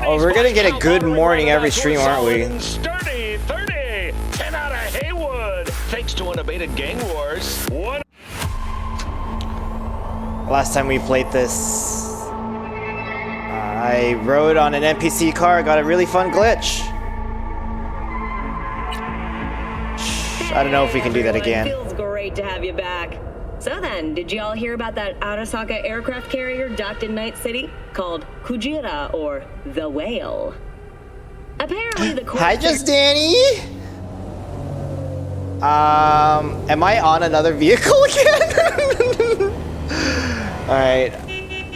Oh, we're gonna get a good morning every stream, aren't we? Sturdy 30, 10 out of Haywood. Thanks to unabated gang wars. Last time we played this, I rode on an NPC car, got a really fun glitch. I don't know if we can do that again. Feels great to have you back. So then, did you all hear about that Arasaka aircraft carrier docked in Night City called Kujira or the Whale? Apparently the Hi, Just Danny. Am I on another vehicle again? All right.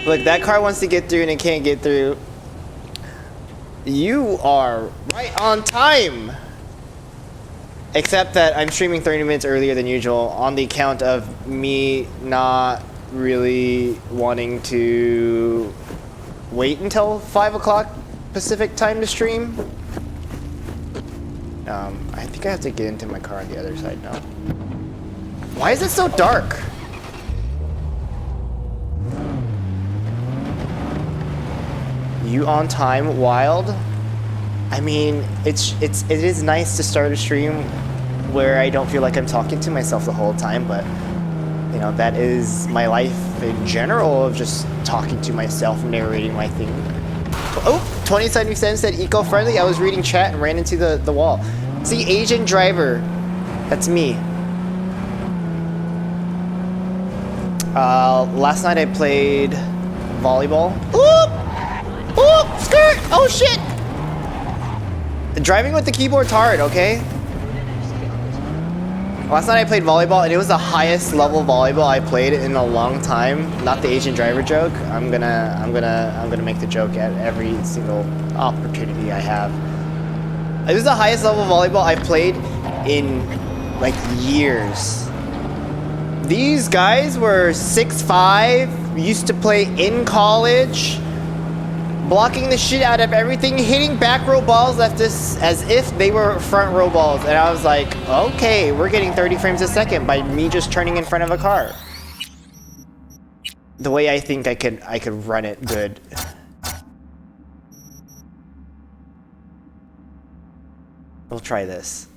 Look, that car wants to get through and it can't get through. You are right on time. Except that I'm streaming 30 minutes earlier than usual on the account of me not really wanting to wait until 5 o'clock Pacific time to stream. I think I have to get into my car on the other side now. Why is it so dark? You on time, Wild? I mean, it is nice to start a stream where I don't feel like I'm talking to myself the whole time, but you know, that is my life in general, of just talking to myself, narrating my thing. Oh, 2077 said eco-friendly. I was reading chat and ran into the wall. See, Asian driver. That's me. Last night I played volleyball. Oop! Oop! Skirt! Oh shit! Driving with the keyboard's hard, okay? Last night I played volleyball and it was the highest level volleyball I played in a long time. Not the Asian driver joke. I'm gonna make the joke at every single opportunity I have. It was the highest level volleyball I've played in like years. These guys were 6'5", used to play in college, blocking the shit out of everything, hitting back row balls left us as if they were front row balls. And I was like, okay, we're getting 30 frames a second by me just turning in front of a car. The way I think I could run it good. We'll try this.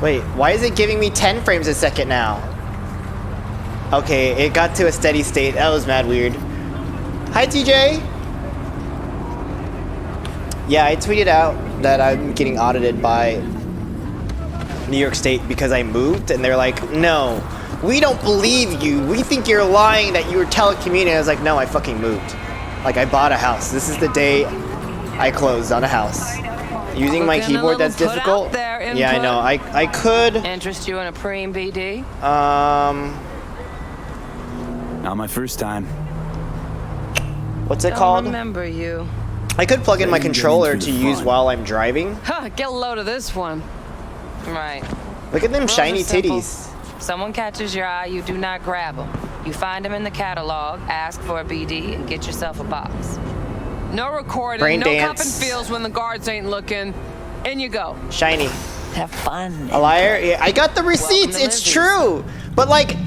Wait, why is it giving me 10 frames a second now? Okay, it got to a steady state. That was mad weird. Hi, TJ! Yeah, I tweeted out that I'm getting audited by New York State because I moved, and they're like, no, we don't believe you. We think you're lying that you were telecommuting. I was like, no, I fucking moved. Like, I bought a house. This is the day I closed on a house. Using my keyboard, that's difficult. Yeah, I know. I could interest you in a preem BD? Not my first time. What's it called? Remember you. I could plug in my controller to use while I'm driving. Huh, get a load of this one. Right. Look at them shiny titties. Someone catches your eye, you do not grab them. You find them in the catalog, ask for a BD, and get yourself a box. No recording, Brain no dance. cupping feels when the guards ain't looking. In you go. Shiny. Have fun. A liar? Yeah, I got the receipts. It's true. But like,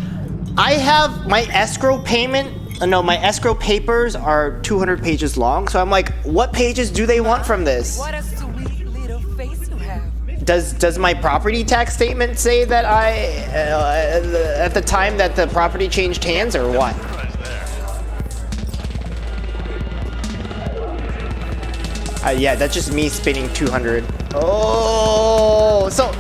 I have my escrow payment. No, my escrow papers are 200 pages long. So I'm like, what pages do they want from this? What a sweet little face you have. Does my property tax statement say that I, at the time that the property changed hands, or what? Yeah, that's just me spinning 200. Oh, so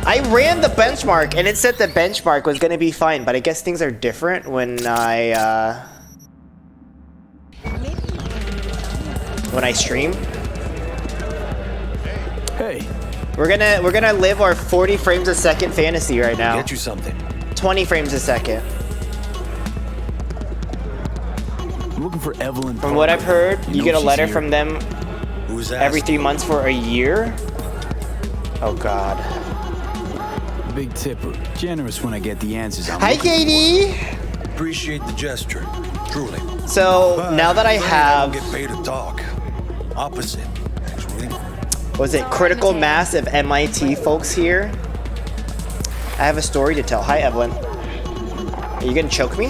I ran the benchmark and it said the benchmark was gonna be fine, but I guess things are different when I stream. Hey, we're gonna live our 40 frames a second fantasy right now. Get you something. 20 frames a second. I'm looking for Evelyn. From what I've heard, you get a letter from them every 3 months for a year. Oh God. Big tipper. Generous when I get the answers. Hi, Katie. Appreciate the gesture, truly. So But now that I have, get paid to talk. Opposite, actually. was it critical mass of MIT folks here? I have a story to tell. Hi, Evelyn. Are you gonna choke me?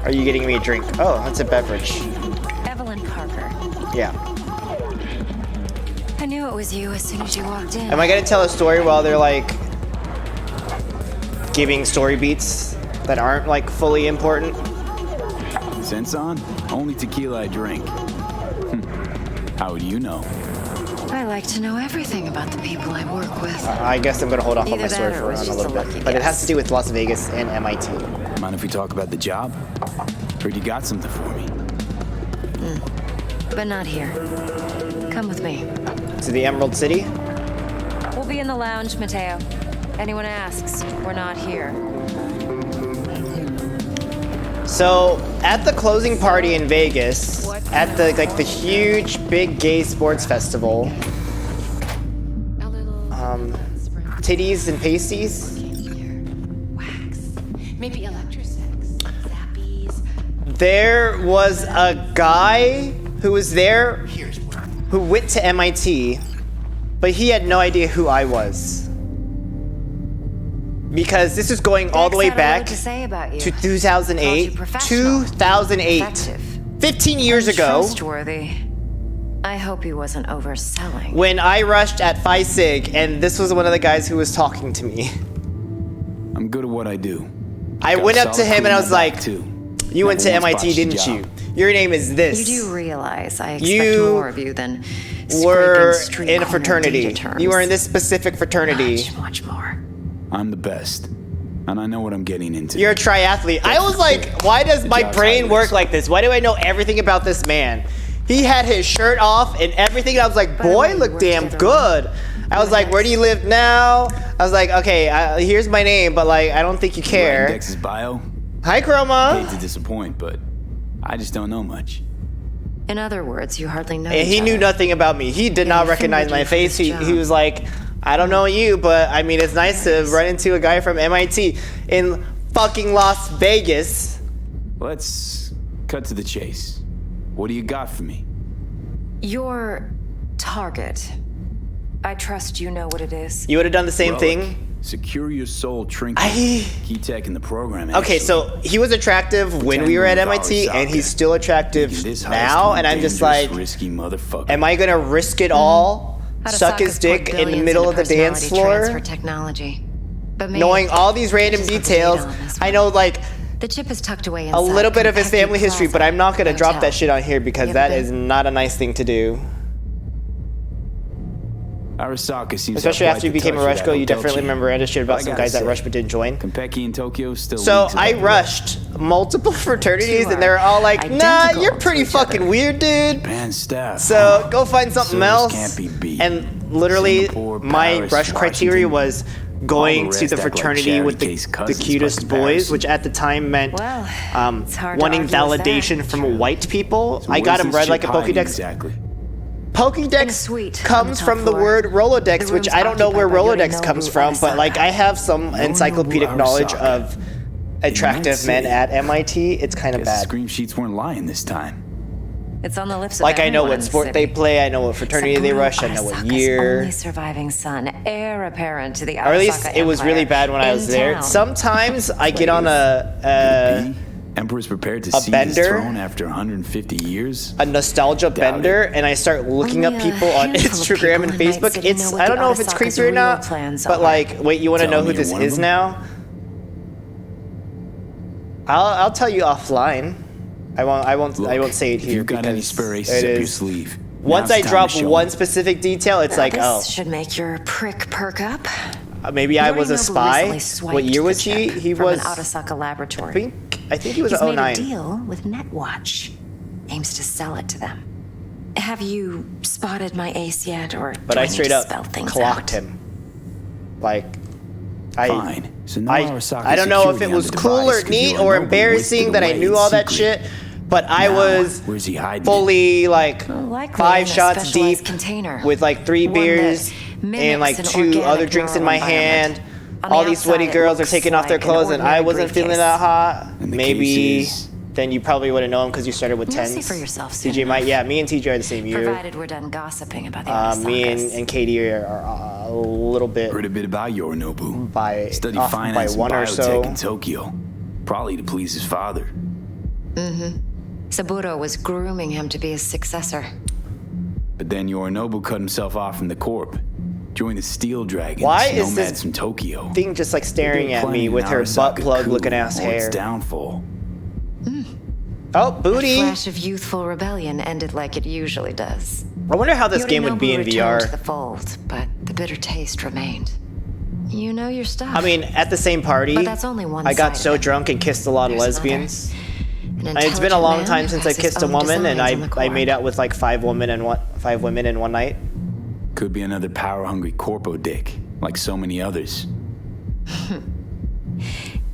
Are you getting me a drink? Oh, that's a beverage. Evelyn Parker. Yeah. I knew it was you as soon as you walked in. Am I gonna tell a story while they're like giving story beats that aren't like fully important? Sense on? Only tequila I drink. How would you know? I like to know everything about the people I work with. I guess I'm gonna hold off on my Either story that or for it was a just little a bit. lucky But it has guess. to do with Las Vegas and MIT. Mind if we talk about the job? Heard you got something for me. But not here. Come with me. To the Emerald City? We'll be in the lounge, Mateo. Anyone asks, we're not here. So at the closing party in Vegas, at the like the huge big gay sports festival, titties and pasties. Maybe electrosex, zappies. There was a guy who was there who went to MIT, but he had no idea who I was. Because this is going all the way Dex had a lot back to say about you. to Called 2008. you professional, 2008. effective, 15 years ago, trustworthy. I hope he wasn't overselling. when I rushed at Phi Sig, and this was one of the guys who was talking to me. I'm good at what I do. I Got went a up to solid him crew and I in was my like, back, too. you went to Never once MIT, botched a didn't you? job. Your name is this. You do realize I expect You more of you than were scraping street in a corner fraternity. data terms. You were in this specific fraternity. Much more. I'm the best. And I know what I'm getting into. You're a triathlete. I was like, why does my job's brain obvious. work like this? Why do I know everything about this man? He had his shirt off and everything. I was like, By the way, boy, you look work damn together, good. I was and like, where do you live now? I was like, okay, here's my name, but like, I don't think you Right in care. Dex's bio. Hi, Chroma. Hate to disappoint, but I just don't know much. In other words, you hardly know And each he knew other. nothing about me. He did Yeah, not you recognize fingered my you for face. this He job. was like, I don't know you, but I mean, it's nice to run into a guy from MIT in fucking Las Vegas. Let's cut to the chase. What do you got for me? Your target. I trust you know what it is. You would have done the same Relic. thing. Secure your soul trinket. I- Key tech in the program. Okay, actually. so he was attractive when we were at MIT, and he's still attractive Thinking this now, heist and I'm just dangerous, like, risky motherfucker. am I gonna risk it all? Suck his Arasaka's dick poured in the billions middle into of the dance personality transfer floor? technology. But me, Knowing all these random I just put the details, data on this I one. know like The chip is tucked away a inside little bit of his Kentucky family history, but Plaza I'm not gonna drop Hotel. that shit on here because You that ever is been? not a nice thing to do. Arasaka seems Especially to have after you quite the became a touch Rush for Go, that you hotel definitely chain. remember random shit But about I some gotta guys that say, rushed but didn't join. Konpeki in Tokyo still So leads I above the rest. rushed multiple fraternities, Two and they're all like, are "Nah, identical you're pretty to each other. fucking weird, dude." Japan staff. So go find something Service else. can't be beat. And literally, Singapore, my Paris, rush criteria Washington. was going rest to the act like fraternity charity with case the cousins by cutest boys, comparison. which at the time meant Well, it's hard to wanting argue with that. validation from white people. So I got where's them this read chick like a hiding Pokédex. Exactly. In a Pokédex suite on comes the top from the floor. word Rolodex, The which room's I don't know where occupied by Rolodex Yorinobu comes from, but like I have some Yorinobu encyclopedic knowledge Arasaka. of attractive men City. at MIT. It's kind of Guess the bad. scream sheets weren't lying this time. It's on the lips of Like I know everyone what in the sport they city. play, I know what fraternity they Sakura rush, I know what Arasaka's year. only surviving son, heir apparent to the Or at least Arasaka it was really Empire bad when I in was there. town. Sometimes I get on Could Emperor's prepared to seize his bender? throne after 150 years. a nostalgia bender and I start looking Only up a people on handful of Instagram and people in Night Facebook. City It's know what I don't the know if it's Arasaka's creepy or real not, plans but are. like, wait, you want to Tell know me who you're this one of is them? now? I'll tell you offline. I won't say it If here you've got any because spare it aces up your is. sleeve. Once now's I the time drop to show one 'em. specific detail, it's like, This oh, should make your prick perk up. maybe I was a Yorinobu spy. recently swiped What year the was he? chip He from was. an Arasaka laboratory. I think he was He's made a 09. deal with Netwatch. Aims to sell it to them. Have you spotted my ace yet, or But do I need straight to up spell things clocked out? him. Like, I. Fine. So now I Arasaka's don't know if security it on was the cool device or 'cause neat Yorinobu or wasted embarrassing that I away knew in all that secret. shit, but I Now, was where's he hiding it? fully like Likely 5 in a shots specialized deep container. with like 3 One beers that mimics and like an 2 organic other drinks in my neural hand. environment. On the All these sweaty outside, it girls are looks taking off their like an clothes and I ordinary wasn't feeling briefcase. that hot. And the Maybe case is- then you probably would have known because you started with You'll 10s. see for yourself soon TJ might, enough. yeah, me and TJ are the same year. Provided we're done gossiping about the Me Arasakas. and Katie are a little bit Heard a bit about Yorinobu. by Studied off finance by one and or biotech so. in Tokyo. Probably to please his father. Saburo was grooming him to be his successor. But then Yorinobu cut himself off from the corp. Joined the Steel Dragons, Why is nomads this from Tokyo. Thing just like staring They were at me planning with an her butt Arasaka plug coup looking ass or its hair. downfall. Oh, A booty! flash of youthful rebellion ended like it usually does. I wonder how this game would be in Yorinobu returned to VR. the fold, but the bitter taste remained. You know your stuff. I mean, at the same party, But that's only one I got side so of it. drunk and kissed a lot of There's lesbians. An And it's been a intelligent long man time who since I has his kissed a own woman, and designs on the I core. made out with like five women in one night. Could be another power-hungry corpo dick, like so many others.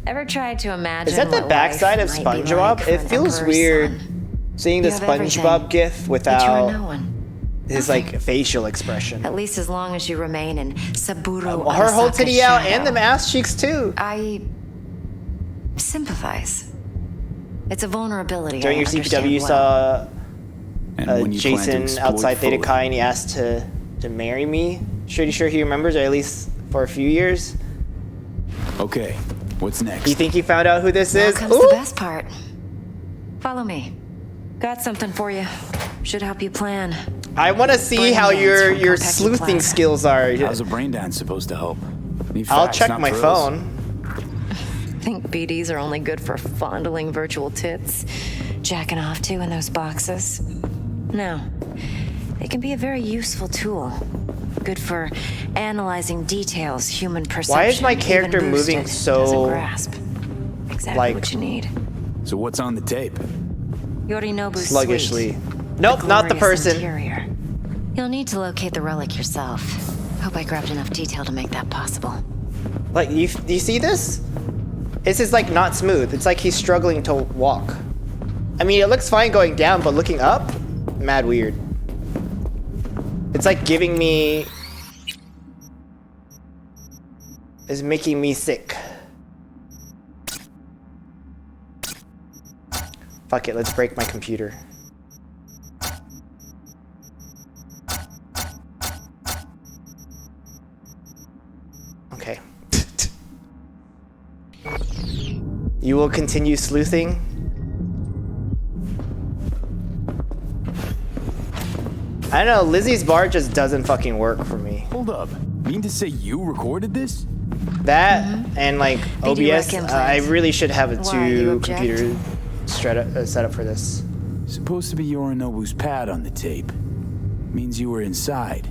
Ever tried to imagine Is that the what backside of life might be SpongeBob? like for It an feels emperor's weird son? seeing the You have everything, SpongeBob gif but you are without no one. his like facial expression. At least as long as you remain in Saburo. Her whole Arasaka's titty out and shadow. them ass cheeks too. I sympathize. It's a vulnerability. During I your understand CPW, you well. saw And when you plan to Jason exploit outside Theta fully. Chi, and he asked to marry me. Pretty sure he remembers, or at least for a few years. Okay, what's next? You think you found out who this Now is? comes Ooh. the best part. Follow me. Got something for you. Should help you plan. I want to see Brain how dance your from Compacted sleuthing Plaza. skills are. How's a brain dance supposed to help? Need I'll facts, check not my thrills. phone. Think BDs are only good for fondling virtual tits, jacking off to in those boxes? No. They can be a very useful tool. Good for analyzing details human perception. Why is my even character boosted, moving so, doesn't grasp. Exactly like- what you need. So what's on the tape? Yorinobu's sluggishly? suite. Nope, not the Glorious person. Interior. You'll need to locate the relic yourself. Hope I grabbed enough detail to make that possible. Like, do you see this? This is like not smooth. It's like he's struggling to walk. I mean, it looks fine going down, but looking up, mad weird. It's like giving me... It's making me sick. Fuck it, let's break my computer. Okay. You will continue sleuthing? I don't know, Lizzie's bar just doesn't fucking work for me. Hold up. Mean to say you recorded this? That and like BD OBS, rec I implants. really should have a Why, you two object? computer set up for this. Supposed to be Yorinobu's pad on the tape. Means you were inside.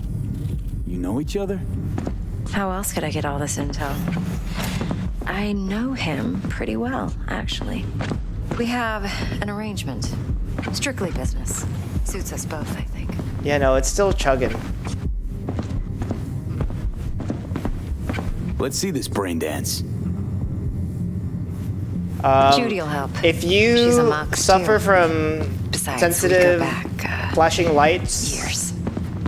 You know each other? How else could I get all this intel? I know him pretty well, actually. We have an arrangement. Strictly business. Suits us both, I think. Yeah, no, it's still chugging. Let's see this brain dance. Judy'll help. If She's a you mock suffer too. from Besides, sensitive we go back, flashing lights, years.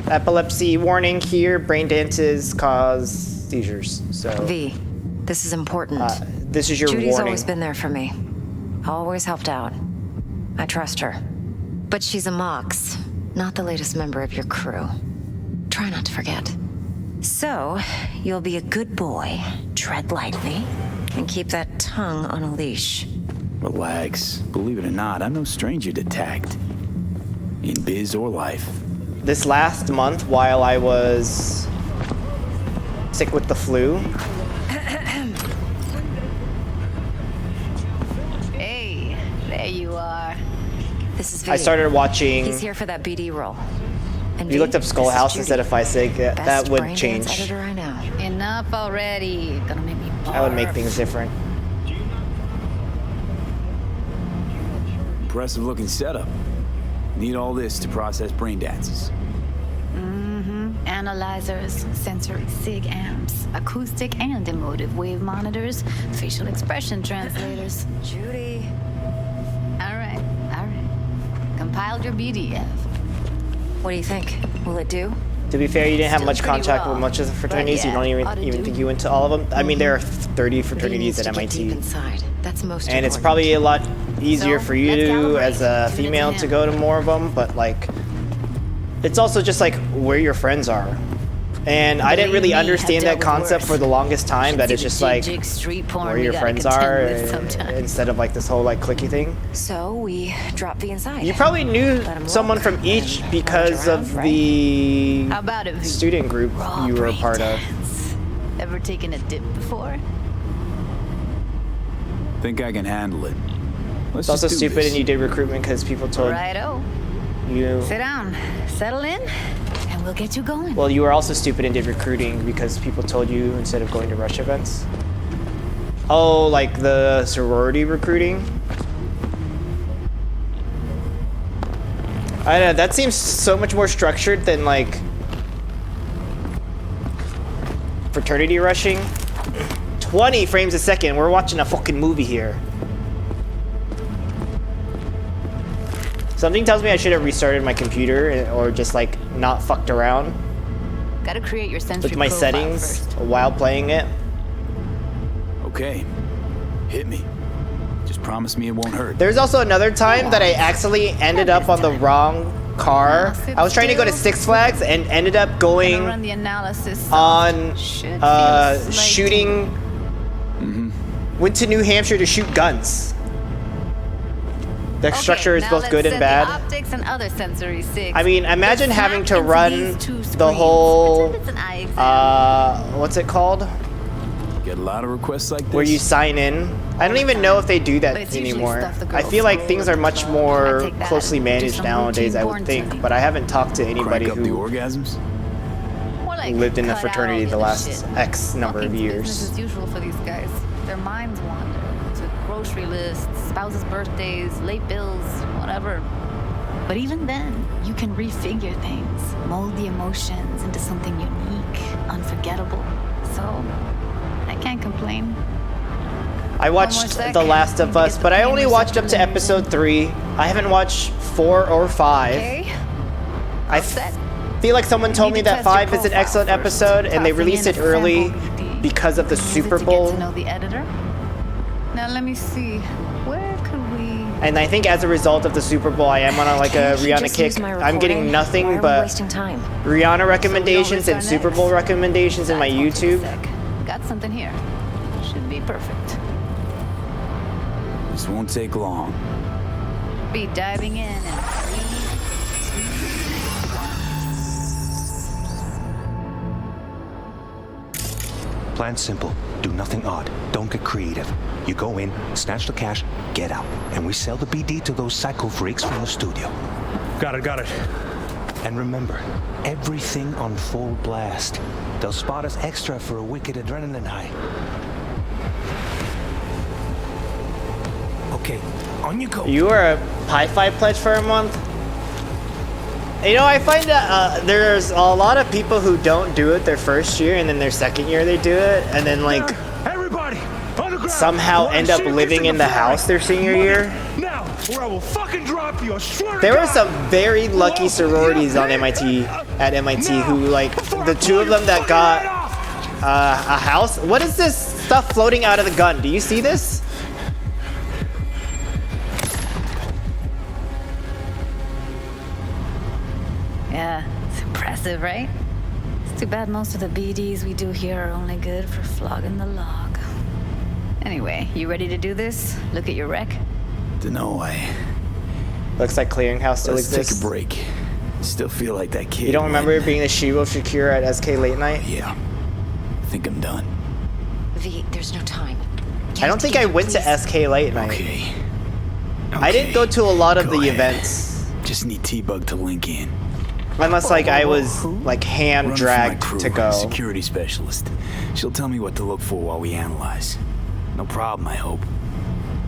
epilepsy warning here, brain dances cause seizures. So V, this is important. this is your Judy's warning. always been there for me. Always helped out. I trust her. But she's a Mox, not the latest member of your crew. Try not to forget. So, you'll be a good boy, tread lightly, and keep that tongue on a leash. Relax. Believe it or not, I'm no stranger to tact. In biz or life. This last month, while I was sick with the flu, Hey, there you are. This is V. I started watching. He's here for that BD role. And You V, looked up Skull this is House Judy. instead of Feisig. That Best would brain change. dance editor I know. Enough already. Gonna make me barf. That would make things different. Impressive looking setup. Need all this to process brain dances. Analyzers, sensory sig amps, acoustic and emotive wave monitors, facial expression translators. Judy. All right. Compiled your BDF. What do you think? Will it do? To be fair, you didn't have Still much pretty contact raw, with much of the but fraternities. You yeah, don't ought to even do. think you went to all of them. I mean, there are 30 fraternities V at needs to get deep MIT. inside. That's most And it's important. probably a lot easier So, for you let's to, calibrate. as a Give it to female, him. to go to more of them, but like, it's also just like where your friends are. And I didn't Believe really me, I've understand dealt that with concept worse. for the longest time, that it's Should just see the like jig street porn where we your gotta friends contend are with sometimes. instead of like this whole like clicky thing. So we drop V inside. You probably knew Let 'em someone look from each and because lounge of around, the How about it, V? student group Raw you were a part of. breakdance. Ever taken a dip before? Think I can handle it. Let's It's also just do stupid, this. and you did recruitment because people told Righto. you. Sit down, settle in, and we'll get you going. Well, you were also stupid and did recruiting because people told you instead of going to rush events. Oh, like the sorority recruiting? I don't know, that seems so much more structured than like fraternity rushing. 20 frames a second, we're watching a fucking movie here. Something tells me I should have restarted my computer or just like not fucked around Gotta create your sensory with my profile settings first. while playing it. Okay, hit me. Just promise me it won't hurt. There's also another time that I accidentally ended up on the wrong car. I was trying to go to Six Flags and ended up Gonna run going the analysis on Should feel a slight shooting. Went to New Hampshire to shoot guns. The Okay, structure is now both let's good and set bad. The optics and other sensory sigs. I mean, imagine Let's having smack to into run these two the screens. whole, Pretend it's an eye exam. what's it called? Get a lot of requests like this. Where you sign in. I don't even know if they do But that it's usually anymore. stuff the I girls feel like scroll things at are the much club. more I take that. closely Do managed some nowadays, I routine would porn think. tuning. But I haven't talked to anybody Crank up the who orgasms? More like lived in a cut out fraternity all the other last shit. X number of Fucking's years. Business as usual for these guys. Their minds wander to grocery lists, spouses' birthdays, late bills, whatever. But even then, you can refigure things, mold the emotions into something unique, unforgettable. So, I can't complain. I watched second. The Last of Need to Us, get the but I only cameras watched up up to and episode 3. I haven't watched 4 or 5. Okay? I All set. feel like someone told need me to that test your 5 is an profile excellent first. episode, and they Tossing released in it a early sample BD. because of the Use it Super to Bowl. Get to know the editor. Now let me see. Where could we? And I think as a result of the Super Bowl, I am on a Can't you Rihanna just kick. use my I'm getting recording? Why nothing are we but wasting time? Rihanna recommendations risk and our Super necks. Bowl recommendations in my That won't take a YouTube. sec. Got something here. Should be perfect. This won't take long. Be diving in and Plan simple. Do nothing odd. Don't get creative. You go in, snatch the cash, get out. And we sell the BD to those psycho freaks from the studio. Got it. And remember, everything on full blast. They'll spot us extra for a wicked adrenaline high. Okay, on you go. You are a Pi-Fi pledge for a month? You know, I find that there's a lot of people who don't do it their first year, and then their second year they do it, and then like Everybody, on the ground. somehow Wanna end up see you living kissing in the flag? house their senior Money year. Now, or I will fucking drop you. I swear to There were God. some very lucky Whoa, sororities yeah, on MIT at MIT Now, who like before the I two blow of your them that fucking got head off. a house. What is this stuff floating out of the gun? Do you see this? yeah, it's impressive, right? It's too bad most of the BDs we do here are only good for flogging the log. Anyway, you ready to do this? Look at your rec. Dunno, Looks like Clearinghouse still let's exists. take a break. Still feel like that kid. You don't remember when- it being the Shivo Shakira at SK Late Night? Yeah. I think I'm done. V, there's no time. I don't think I went to SK Late Night. Okay. I didn't go to a lot of Go the ahead. events. Just need T-Bug to link in. Unless like I was like Run hand for my dragged crew, to go. Security specialist. She'll tell me what to look for while we analyze. No problem, I hope.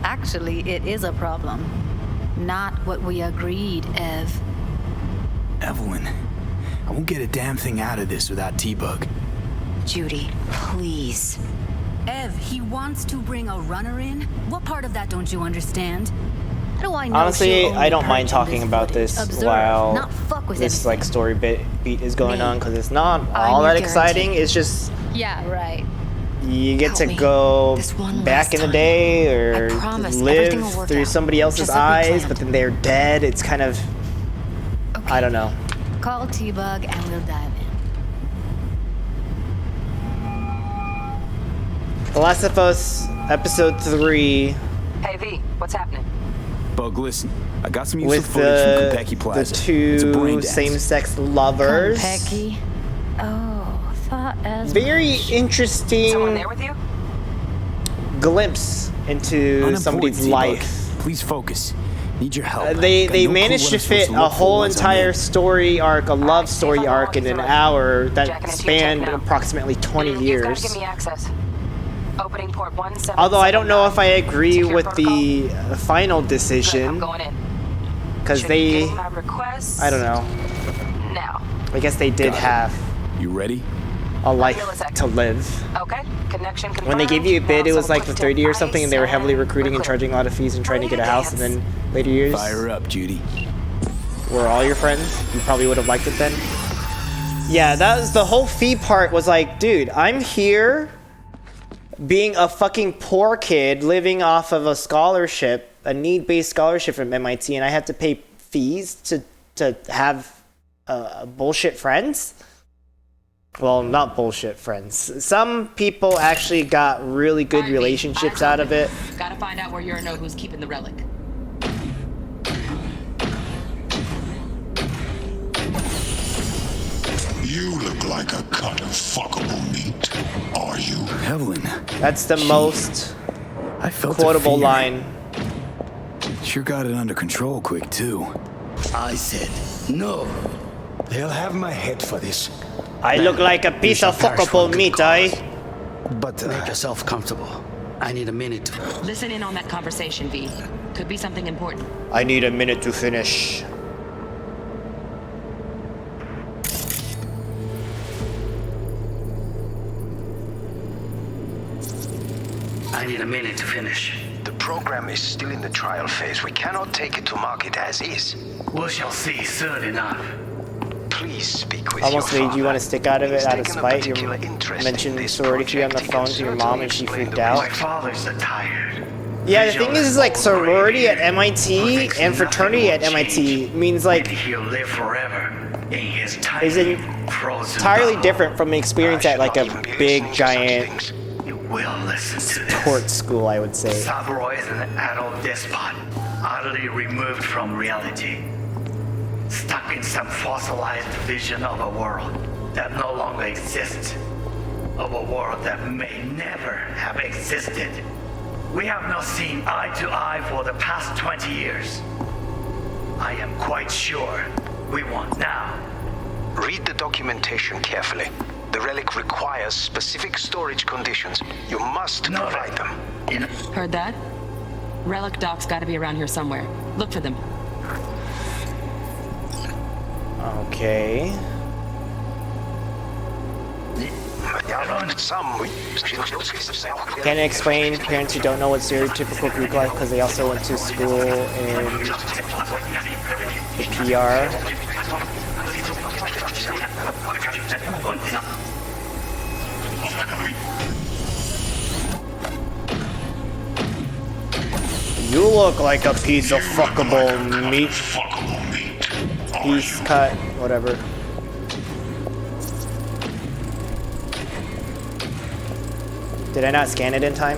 Actually, it is a problem. Not what we agreed, Ev. Evelyn, I won't get a damn thing out of this without T-Bug. Judy, please. Ev, he wants to bring a runner in? What part of that don't you understand? How do I know Honestly, she'll only I don't mind purge in talking about footage? this Observe, while not fuck with this anything. like story beat is going Me. on, because it's not I'm all your that exciting. guarantee. It's just Yeah, right. you get Help to me. go This one back last in the time. day or I promise, live everything will work through out. somebody else's Just like we eyes, planned. but then they're dead. It's kind of, I don't know. Call T-Bug and we'll dive in. The Last of Us Episode 3 Hey V, what's happening? Bug, listen. I got some useful with footage from Konpeki the Plaza. It's a brain two dance. same-sex lovers. Konpeki. Oh, thought as Very interesting Someone there with you? glimpse into Unimportant, somebody's T-Bug. life. Please focus. Need your help. They Got no clue managed what to I'm supposed fit to a look for whole once I'm entire in. story arc, a love story arc in an hour Jacking that into your spanned tech now. approximately 20 You've got to years. give me access. Opening port 177. Although I don't know if I agree Secure with the protocol. final Good, I'm decision, going in. because Should be they, getting my requests I don't know, now. I guess they did Got it. have You ready? a life Millisecond. to live. Okay, connection confirmed. When they gave you a bid, it Now was like some for 30 or quick something, and they were ice heavily and recruiting we're and clear. charging a lot of fees and trying to get a house, and then later years, Fire up, Judy. were all your friends? You probably would have liked it then. Yeah, that was the whole fee part was like, dude, I'm here being a fucking poor kid living off of a scholarship, a need-based scholarship from MIT, and I had to pay fees to have bullshit friends. Well, not bullshit friends. Some people actually got really good relationships out of it. Gotta find out where Yorinobu's keeping the relic. You look like a cut of fuckable meat. Are you? Evelyn. That's the most I felt quotable a fear. line. Sure got it under control quick, too. I said no. They'll have my head for this. I look like a piece of fuckable meat, eh? But Make yourself comfortable. I need a minute. Listen in on that conversation, V. Could be something important. I need a minute to finish. I need a minute to finish. the program is still in the trial phase. We cannot take it to market as is. We shall see soon enough. Please speak with Almost your made you want to stick out of it He's out of taken a spite. You particular interest in mentioned this sorority fee on the project. phone He to your can mom and she certainly freaked explain the out. My father's tired. Yeah, the thing is like sorority at MIT and fraternity at MIT means like He'll live forever in his is tiny frozen entirely bubble. different from the experience at like a big giant You will listen to this. court school, I would say. Saburo is an adult despot, utterly removed from reality. Stuck in some fossilized vision of a world that no longer exists. Of a world that may never have existed. We have not seen eye to eye for the past 20 years. I am quite sure we won't now. Read the documentation carefully. The relic requires specific storage conditions. You must provide them. Heard that? Relic docs gotta be around here somewhere. Look for them. Okay. Can I explain parents who don't know what stereotypical Greek life because they also went to school in the PR? You look like a piece of fuckable meat. Piece cut, whatever. Did I not scan it in time?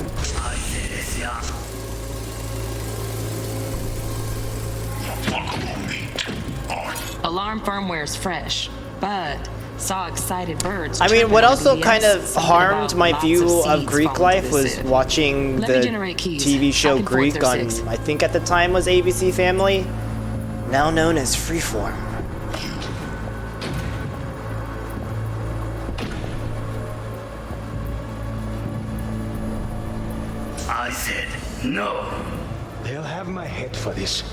Alarm firmware's fresh, but saw excited birds. I mean, what chirping on also BBS, kind of something harmed about my lots view of seeds Greek falling life to the was sieve. watching Let me the generate keys. TV show Back and forth, Greek they're on, 6. I think at the time was ABC Family, now known as Freeform. I said no. They'll have my head for this.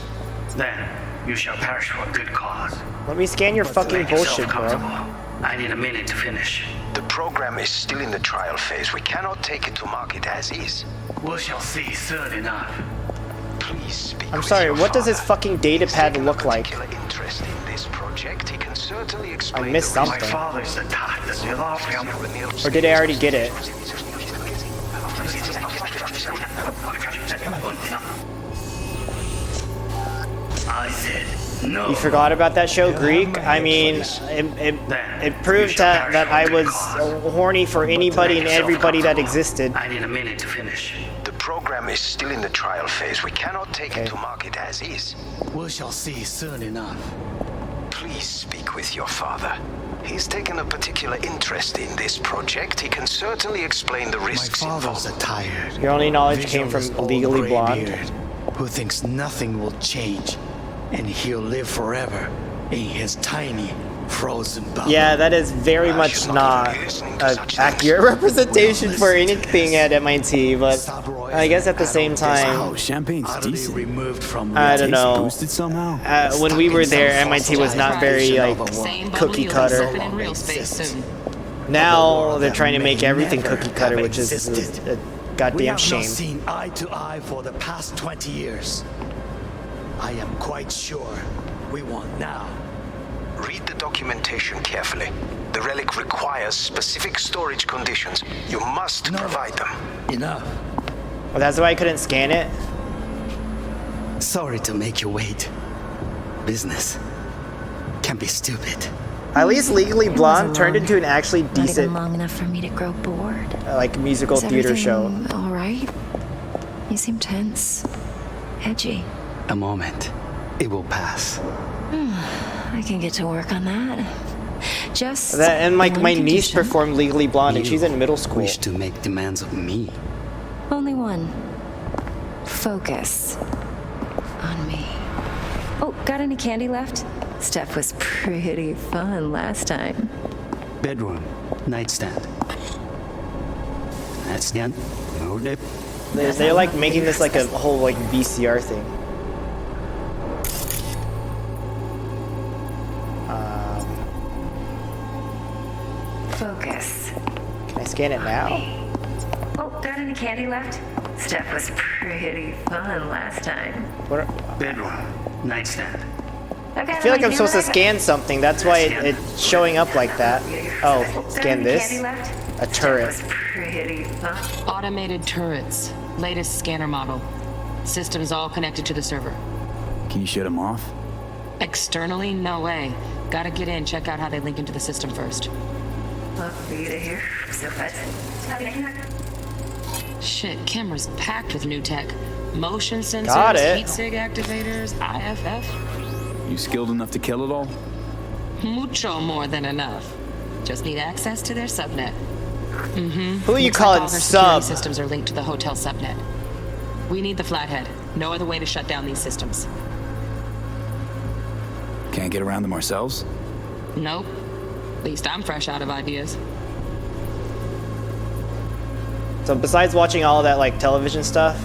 Then you shall perish for a good cause. Let me scan your fucking Make yourself bullshit, bro. comfortable. I need a minute to finish. The program is still in the trial phase. We cannot take it to market as is. We shall see soon enough. Please speak I'm with sorry, your what does his father. fucking data He's pad taken look a like? particular interest in this project. He can certainly explain I missed the something. My father's the tightest you love him. Or did I already get it? I said You forgot about that show, Greek? I mean, it proved that I was horny for anybody and everybody that existed. I need a minute to finish. The program is still in the trial phase. We cannot take it to market as is. We shall see soon enough. Please speak with your father. He's taken a particular interest in this project. He can certainly explain the risks My involved. father's a tired, Your only knowledge came from visionless old Legally Blonde. graybeard who thinks nothing will change, and he'll live forever in his tiny, frozen bubble. Yeah, that is very much not an accurate representation for anything at MIT, but I guess at the same time, Oh, champagne's decent. Removed from I don't know. Boosted somehow. When we were there, MIT was not very like cookie cutter. In real space soon. Now they're trying to make everything cookie cutter, which is a We goddamn have shame. not seen eye to eye for the past 20 years. I am quite sure we want now. Read the documentation carefully. The relic requires specific storage conditions. You must provide them. Enough. Well, that's why I couldn't scan it. Sorry to make you wait. Business can be stupid. At least Legally Blonde turned into an actually Not even decent long enough for me to grow bored. like musical theater show. All right. You seem tense, edgy. A moment. It will pass. I can get to work on that. Just That and like one my niece condition. performed Legally Blonde, and You she's in middle school. wish to make demands of me. Only one. Focus on me. Oh, got any candy left? Stuff was pretty fun last time. Bedroom. Nightstand. Nightstand. No dip. They're like making this like a whole like VCR thing. Focus. Can I scan it now? Oh, got any candy left? Stuff was pretty fun last time. What are, Bedroom. Nightstand. I feel like I'm supposed to scan something. That's why it's showing up like that. Oh, scan this. A turret. Pretty fun. Automated turrets. Latest scanner model. Systems all connected to the server. Can you shut them off? Externally, no way. Gotta get in, check out how they link into the system first. Love for you to hear. So fast. Shit, camera's packed with new tech. Motion sensors, Got it. heat sig activators, IFF. You skilled enough to kill it all? Mucho more than enough. Just need access to their subnet. Who are you Looks calling like all their sub? security systems are linked to the hotel subnet. We need the flathead. No other way to shut down these systems. Can't get around them ourselves? Nope. At least I'm fresh out of ideas. So besides watching all of that like television stuff,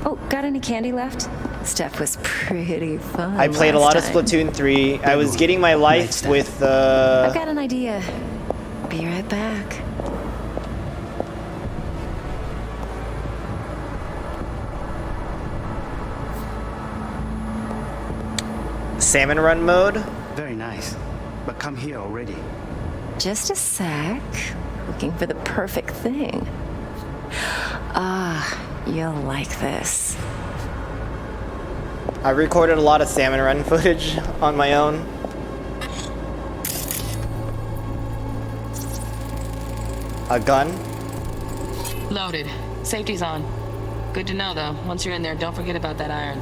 Oh, got any candy left? Stuff was pretty fun. I played a lot of last time. Splatoon 3. I was getting my life with I've got an idea. Be right back. salmon run mode. Very nice. But come here already. Just a sec. Looking for the perfect thing. Ah, you'll like this. I recorded a lot of salmon run footage on my own. A gun. Loaded. Safety's on. Good to know, though. Once you're in there, don't forget about that iron.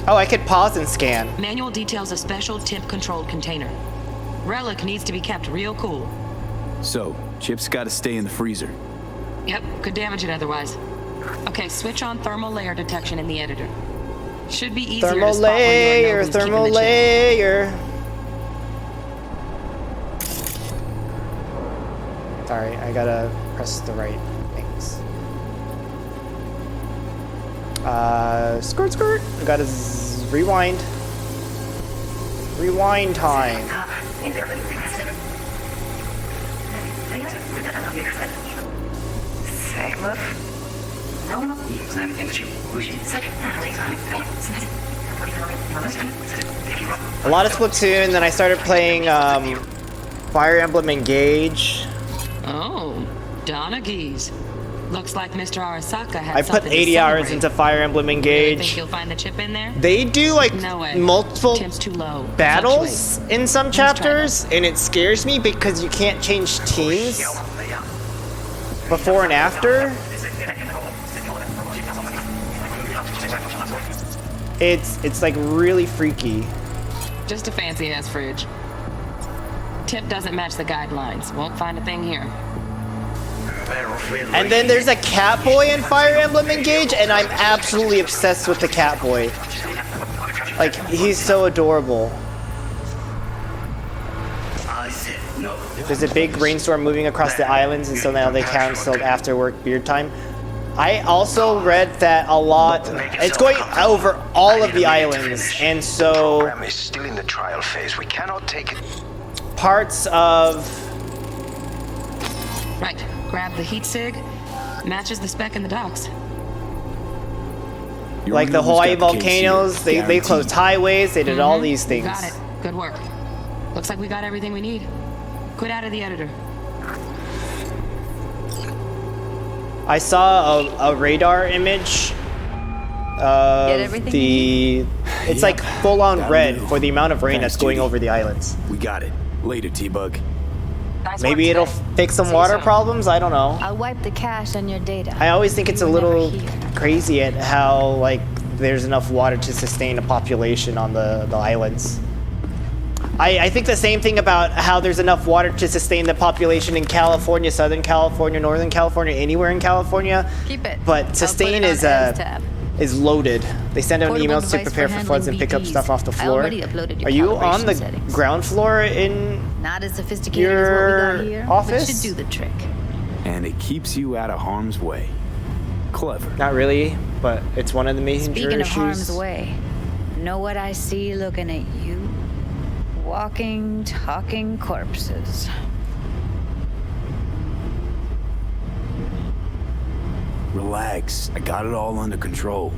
Oh, I could pause and scan. Manual details a special temp-controlled container. Relic needs to be kept real cool. So, chips gotta stay in the freezer. Yep, could damage it otherwise. Okay, switch on thermal layer detection in the editor. Should be easier Thermal to spot when you know layer, who's keeping thermal the chip. layer. Sorry, I gotta press the right things. Skirt, skirt. I gotta rewind. Rewind time. A lot of Splatoon, then I started playing Fire Emblem Engage. Oh, Donaghy's. Looks like Mr. Arasaka had I put 80 hours into Fire Emblem Think Engage. you'll find the chip in there? They do like No way. multiple Temp's too low. battles in some chapters, and it scares me because you can't change teams before and after. It's like really freaky. Just a fancy ass fridge. Tip doesn't match the guidelines. Won't find a thing here. And then there's a Catboy in Fire Emblem Engage, and I'm absolutely obsessed with the Catboy. Like, he's so adorable. There's a big rainstorm moving across the islands, and so now they canceled after work beard time. I also read that a lot. It's going over all of the islands, and so Program is still in the trial phase. We cannot take it. parts of Right. Grab the heat sig. Matches the spec in the docks. like the Hawaii volcanoes, they closed highways, they did all these things. Got it. Good work. Looks like we got everything we need. Quit out of the editor. I saw a radar image of everything the. It's like full on red for the amount of rain that's going over the islands. We got it. Later, T-Bug. Maybe it'll fix some water problems. I don't know. I'll wipe the cache on your data. I always think it's a You were never little here. crazy at how like there's enough water to sustain a population on the islands. I think the same thing about how there's enough water to sustain the population in California, Southern California, Northern California, anywhere in California. Keep it. But sustain is loaded. They send out Portable emails to device prepare for for floods and handling pick up BDs. stuff off the I floor. already uploaded your Are you on calibration the settings. ground floor in Not as sophisticated as what we got your here, office? but should do the trick. And it keeps you out of harm's way. Clever. Not really, but it's one of the major Speaking of issues. harm's way, know what I see looking at you? Walking, talking corpses. Relax. I got it all under control.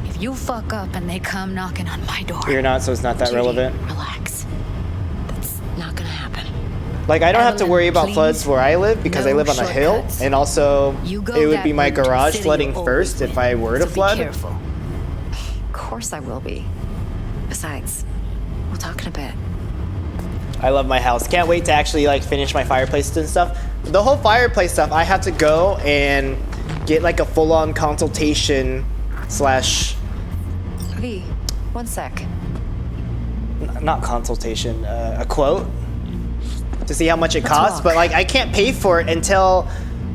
If you fuck up and they come knocking on my door, You're not, so it's not that Judy, relevant. Relax. That's not gonna happen. Like, I don't have to Evelyn, worry about please. floods where I live because I No live on a hill, shortcuts. and also You go it would that be my route, garage city flooding will first always if I were to so flood. Be careful. Of course I will be. Besides, we'll talk in a bit. I love my house. Can't wait to actually like finish my fireplace and stuff. The whole fireplace stuff, I have to go and get like a full-on consultation slash V, one sec. not consultation, a quote to see how much it Let's costs. walk. But like, I can't pay for it until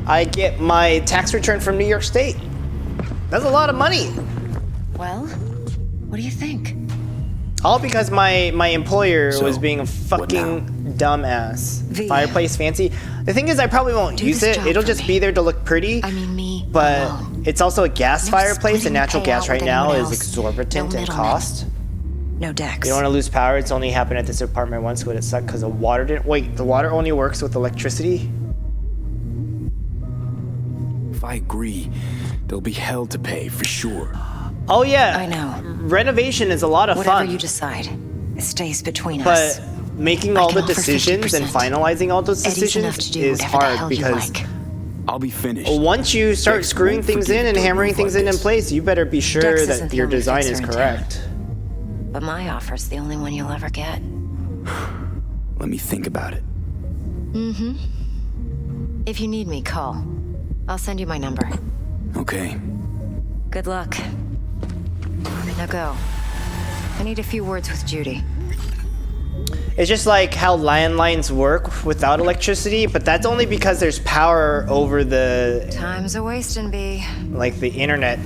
I get my tax return from New York State. That's a lot of money. Well, what do you think? All because my employer So, was being a what fucking dumbass. V. Fireplace fancy. The thing is, I probably won't Do use this it. job It'll for just me. be there to look pretty. I mean me. But alone. it's also a gas No fireplace, splitting and natural the gas payout right with now anyone is else. exorbitant No in middlemen. cost. No decks. You don't want to lose power. It's only happened at this apartment once, but it sucked because the water didn't. Wait, the water only works with electricity? If I agree, there'll be hell to pay for sure. Oh yeah. I know. Renovation is a lot of Whatever fun. you decide, it stays between us. But making I all can the offer decisions and 50%. finalizing all those Eddie's enough decisions to do is whatever the hard hell you because like. I'll be finished. once you start Dex screwing won't things forgive in and a hammering move things like in this. place, you better be sure Dex that isn't the your only design fixer is in town. correct. But my offer's the only one you'll ever get. Let me think about it. Mm-hmm. If you need me, call. I'll send you my number. Okay. Good luck. Now go. I need a few words with Judy. It's just like how landlines work without electricity, but that's only because there's power over the Time's a wasting, B. like the internet.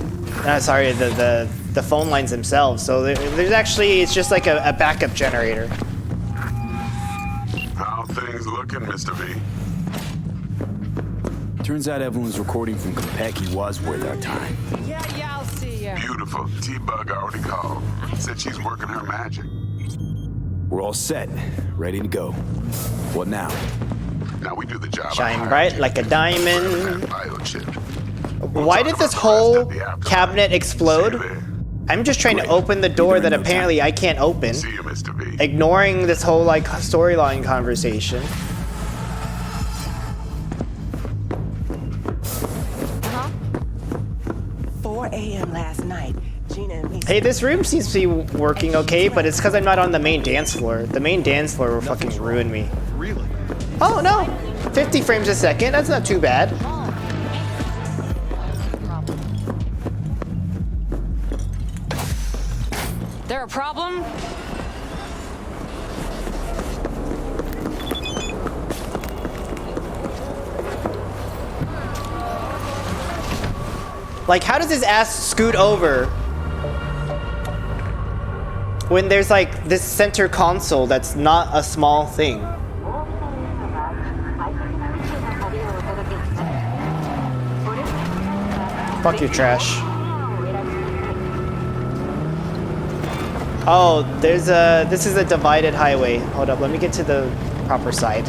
Sorry, the phone lines themselves. So there's actually it's just like a backup generator. How things looking, Mr. V? Turns out Evelyn's recording from Konpeki was worth our time. Yeah, I'll see ya. Beautiful. T-Bug already called. Said she's working her magic. We're all set, ready to go. What now? Now we do the job. Shine bright like a diamond. Biochip. Why did this whole cabinet explode? I'm just trying to open the door that apparently I can't open. See you, Mr. V. Ignoring this whole like storyline conversation. Hey, this room seems to be working okay, but it's because I'm not on the main dance floor. The main dance floor will fucking ruin me. Really? Oh, no. 50 frames a second. That's not too bad. There a problem? Like, how does his ass scoot over when there's like this center console that's not a small thing? Fuck your trash. Oh, this is a divided highway. Hold up, let me get to the proper side.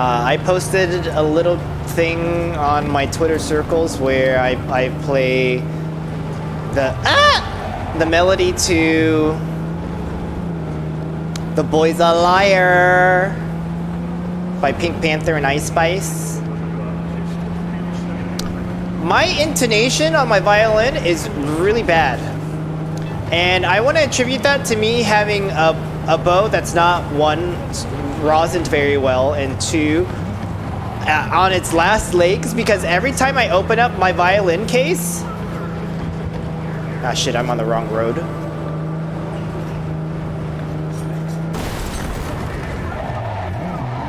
I posted a little thing on my Twitter circles where I play the melody to "The Boy's a Liar" by Pink Panther and Ice Spice. My intonation on my violin is really bad, and I want to attribute that to me having a bow that's not, one, rosined very well, and two, on its last legs, because every time I open up my violin case... Ah shit, I'm on the wrong road.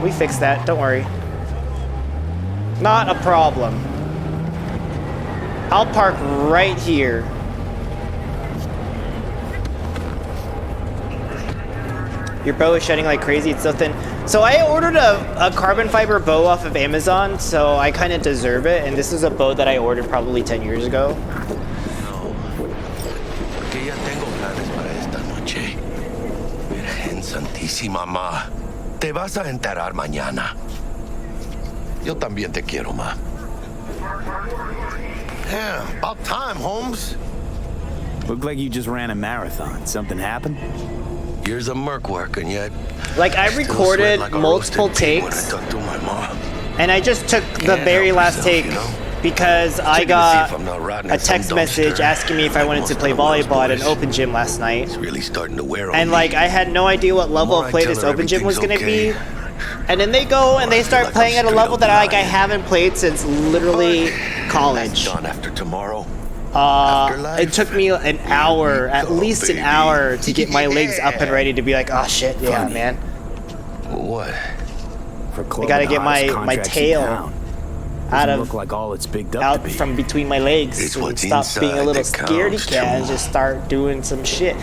We fixed that, don't worry. Not a problem. I'll park right here. Your bow is shedding like crazy, it's so thin. So I ordered a carbon fiber bow off of Amazon, so I kind of deserve it, and this is a bow that I ordered probably 10 years ago. No, porque ya tengo planes para esta noche. Virgen Santísima, ma. Te vas a enterar mañana. Yo también te quiero, ma. Yeah, about time, Holmes. Looked like you just ran a marathon. Something happened? Years of merc work, and yet... Like, I recorded multiple takes, and I just took the very last take because I got a text message asking me if I wanted to play volleyball at an open gym last night. And like, I had no idea what level of play this open gym was gonna be. And then they go and they start playing at a level that I haven't played since literally college. After tomorrow. It took me an hour, at least an hour, to get my legs up and ready to be like, oh shit, yeah, man. What? I gotta get my tail out from between my legs and stop being a little scaredy cat and just start doing some shit.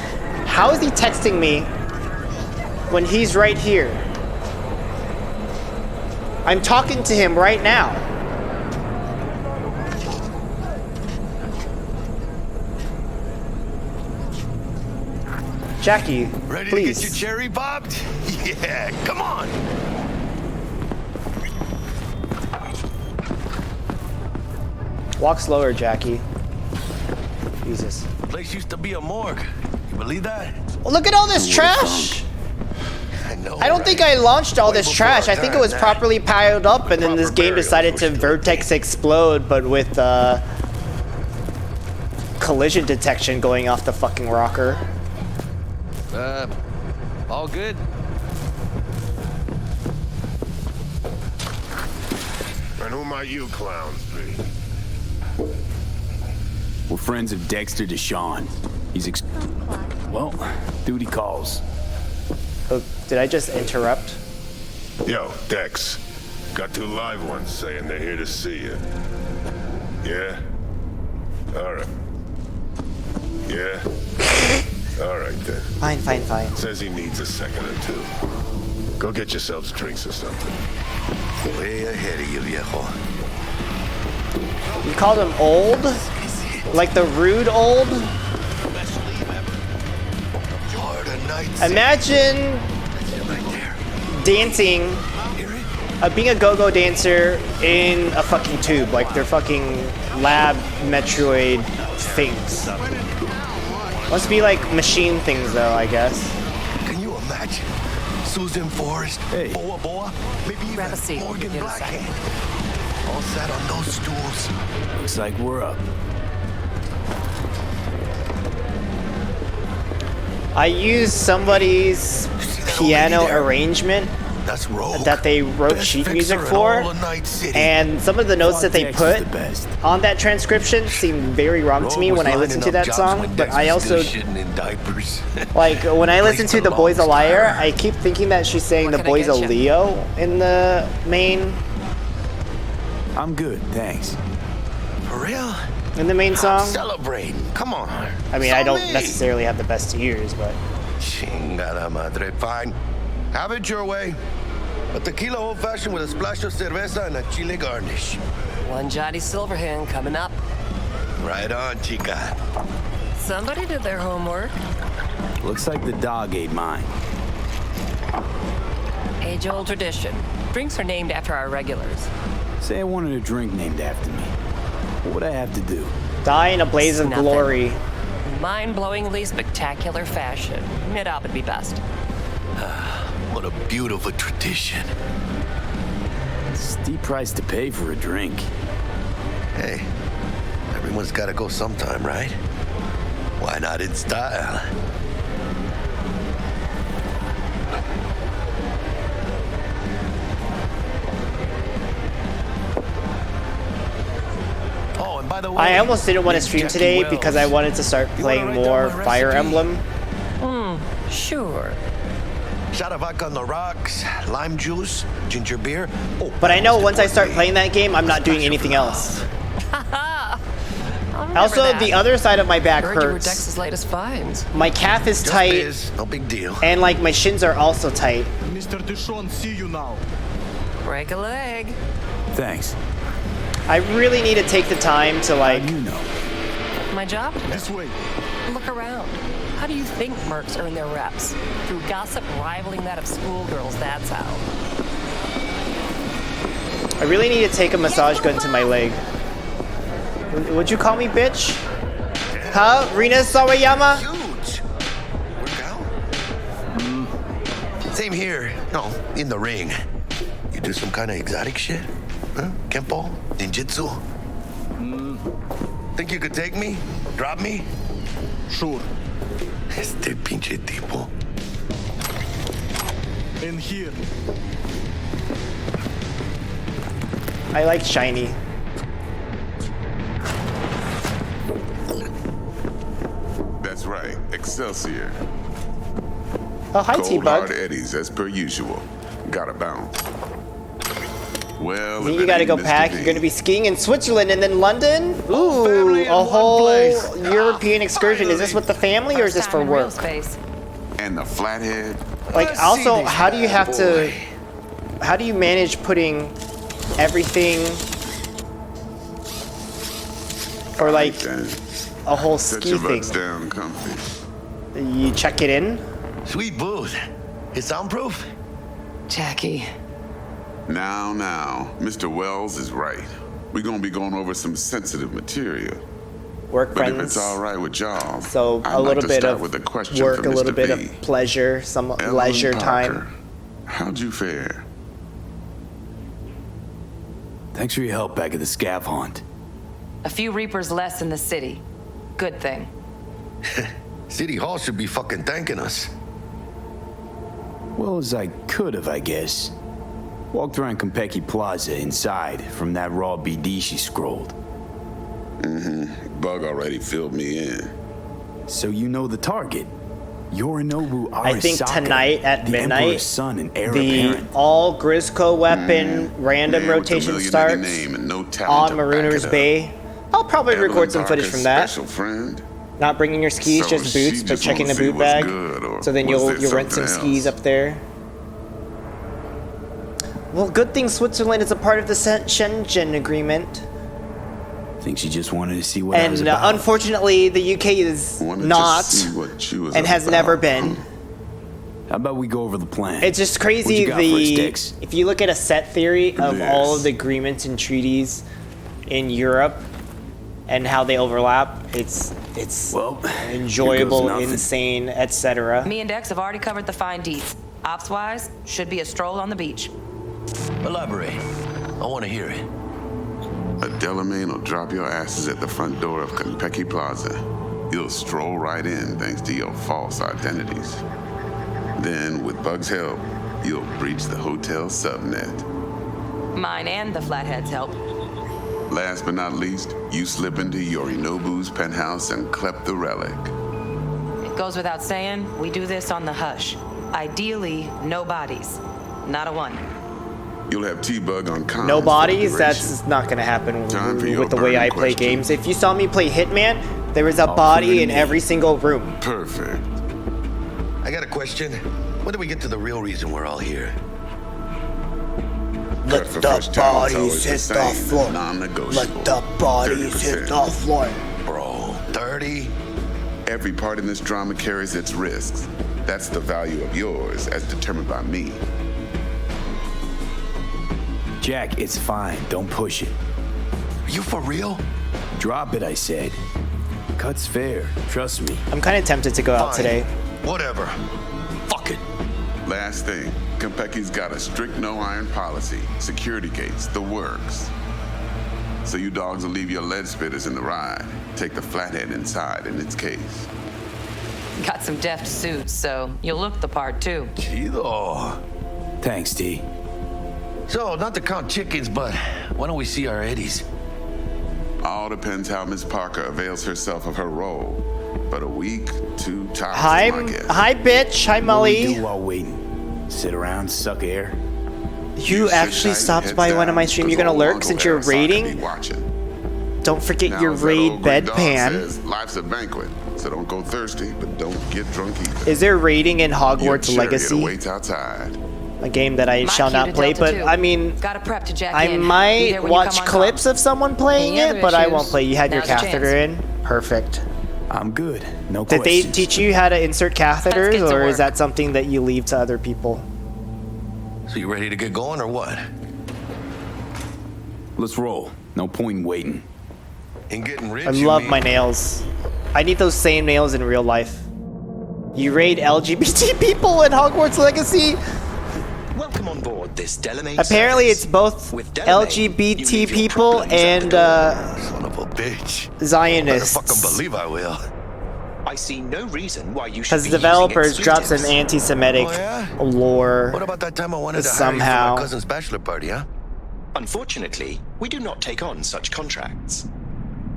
How is he texting me when he's right here? I'm talking to him right now. Jackie, ready please. to get your cherry popped? Yeah, come on. Walk slower, Jackie. Jesus. The place used to be a morgue. You believe that? Well, look at all this trash. I don't think I launched all this trash. I think it was properly piled up, and then this game decided to vertex explode, but with collision detection going off the fucking rocker. All good? And who might you clowns be? We're friends of Dexter Deshawn. He's well, duty calls. Oh, did I just interrupt? Yo, Dex. Got two live ones saying they're here to see you. Yeah? Alright. Yeah? Alright then. Fine, fine, fine. Says he needs a second or two. Go get yourselves drinks or something. Way ahead of you, viejo. You called him old? Like the rude old? Imagine dancing, being a go-go dancer in a fucking tube, like they're fucking lab Metroid things. Must be like machine things though, I guess. Can you imagine Susan Forrest, Hey. Boa Boa, maybe even Grab a seat. Morgan Get a Blackhand. All sat on those stools. Looks like we're up. I used somebody's piano arrangement That's Rogue. that they wrote Best sheet fixer music in for, all of Night City. and some of the notes that they Dex put is the best. on that transcription seemed very wrong to me Rogue when I was listened to lining that up jobs song. when But Dex I was also, still shitting in diapers. like, when I listen to The Boy's a Liar, Time. I keep thinking that she's saying The What can I Boy's a get you? Leo in the main I'm good, thanks. For real? song. Celebrating. Come on. I mean, I don't me. necessarily have the best ears, but Chingada madre. Fine. Have it your way. A tequila old fashioned with a splash of cerveza and a chile garnish. One Johnny Silverhand coming up. Right on, chica. Somebody did their homework. Looks like the dog ate mine. Age-old tradition. Drinks are named after our regulars. Say I wanted a drink named after me. What would I have to do? die in a blaze of Nothing. glory. Mind-blowingly spectacular fashion. Mid-op would be best. What a beautiful tradition. Steep price to pay for a drink. Hey, everyone's got to go sometime, right? Why not in style? Oh, and by the way, I almost didn't want to stream Jackie today Wells. because I wanted to start You playing wanna write more down my Fire recipe? Emblem. Sure. Shot of vodka on the rocks, lime juice, ginger beer. Oh, But I know most once I start importantly, playing that game, I'm not doing special anything for else. I'll remember Also, that. the other side of my back Heard you were hurts. Dex's latest finds. My calf is Just tight, biz, no big deal. and like my shins are also tight. Mr. Dishon, see you now. Break a leg. Thanks. I really need to take the time to like. You know. My job? This way. Look around. How do you think mercs earn their reps? Through gossip rivaling that of schoolgirls, that's how. I really need to take a massage gun to my leg. Would you call me bitch? Huh? Rina Sawayama? Huge. Work out? Same here. No, in the ring. You do some kind of exotic shit? Huh? Kempo? Ninjutsu? Think you could take me? Drop me? Sure. Este pinche tipo. In here. I like shiny. That's right, Excelsior. Oh, hi, Cold hard T-Bug. eddies as per usual. Gotta bounce. Well, Then if you it gotta ain't go Mr. pack. V. You're gonna be skiing in Switzerland and then London? Ooh, family in a one whole place. European excursion. Is this with the family or is this First for time in real work? space. And the flathead. Like, Let's also, see this how do you bad have to? boy. How do you manage putting everything, or like Then a whole set ski your thing? butts down comfy. You check it in. Sweet booth. It's soundproof? Jackie. Now, Mr. Wells is right. We're gonna be going over some sensitive material. Work But if friends. it's all right with y'all, So I'd a like little to bit start of with a question work, for a little Mr. bit V. of pleasure, some Ellen leisure Parker, time. How'd you fare? Thanks for your help back at the scav haunt. A few Reapers less in the city. Good thing. City Hall should be fucking thanking us. Well as I could have, I guess. Walked around Konpeki Plaza inside from that raw BD she scrolled. Bug already filled me in. So you know the target. Yorinobu Arasaka, I think tonight at the midnight, Emperor's son and heir the apparent. all Grisco weapon random Man with the rotation millionaire starts name and no talent on to back Marooner's it up. Bay. I'll probably Evelyn record some footage Parker's from that. Special friend. Not bringing your skis, So just she boots, but just checking the wanna see boot what's bag. good, or So then was you'll there rent some something skis else? up there. Well, good thing Switzerland is a part of the Schengen agreement. Think she just wanted to see what I was And about. unfortunately, the UK is Wanted to not see what she was and has about, never been. huh? How about we go over the plan? It's just What crazy. you got for us, Dix? If you look at a set theory of all Yes. of the agreements and treaties in Europe and how they overlap, it's Well, here enjoyable, goes nothing. insane, etc. Me and Dex have already covered the fine deeds. Ops-wise, should be a stroll on the beach. Elaborate. I want to hear it. A Delamain will drop your asses at the front door of Konpeki Plaza. You'll stroll right in thanks to your false identities. Then, with Bug's help, you'll breach the hotel subnet. Mine and the Flathead's help. Last but not least, you slip into Yorinobu's penthouse and clep the relic. It goes without saying, we do this on the hush. Ideally, no bodies. Not a one. You'll have T-Bug on comms. No bodies? That's not gonna happen with the way I play games. If you saw me play Hitman, there was a body in every single room. Perfect. I got a question. When do we get to the real reason we're all here? Let the bodies hit the floor. Let the bodies hit the floor. Bro, 30? Every part in this drama carries its risks. That's the value of yours, as determined by me. Jack, it's fine. Don't push it. Are you for real? Drop it, I said. Cut's fair. Trust me. I'm kind of tempted to go out today. Whatever. Fuck it. Last thing, Konpeki's got a strict no-iron policy. Security gates, the works. So you dogs will leave your lead spitters in the ride. Take the Flathead inside in its case. Got some deft suits, so you'll look the part too. Chido. Thanks, T. So, not to count chickens, but why don't we see our Eddies? All depends how Miss Parker avails herself of her role. But a week, 2 tops, Hi, my guess. hi, bitch. Hi, What do we Mully. do while waiting? Sit around, suck air? You actually stopped by one of my streams. You're gonna lurk since you're raiding? Don't forget Now, your as that raid old great dog bedpan. says, life's a banquet, so don't go thirsty, but don't get drunk either. Is there raiding in Your Hogwarts chariot Legacy? awaits outside. A game that I shall not play, but I mean, Gotta prep to jack I in. Be might there when you watch come on clips top. of someone playing Any other it, but I issues? won't play. You had your Now's your catheter chance. in? Perfect. I'm good. No Did they questions. teach you how to insert catheters, get to or is work. that something that you leave to other people? So you ready to get going or what? Let's roll. No point in waiting. In getting rich, I you love mean? my nails. I need those same nails in real life. You raid LGBT people in Hogwarts Legacy? Welcome on board this Delamain Apparently service. it's both With Delamain, you LGBT leave your people problems at and the door. Son of a bitch. Zionists. Better fucking believe I will. I see no reason why you should Because be developers using drop some expletives. anti-Semitic Oh, yeah? lore What about that time I wanted to hire you somehow. for my cousin's bachelor party, huh? Unfortunately, we do not take on such contracts.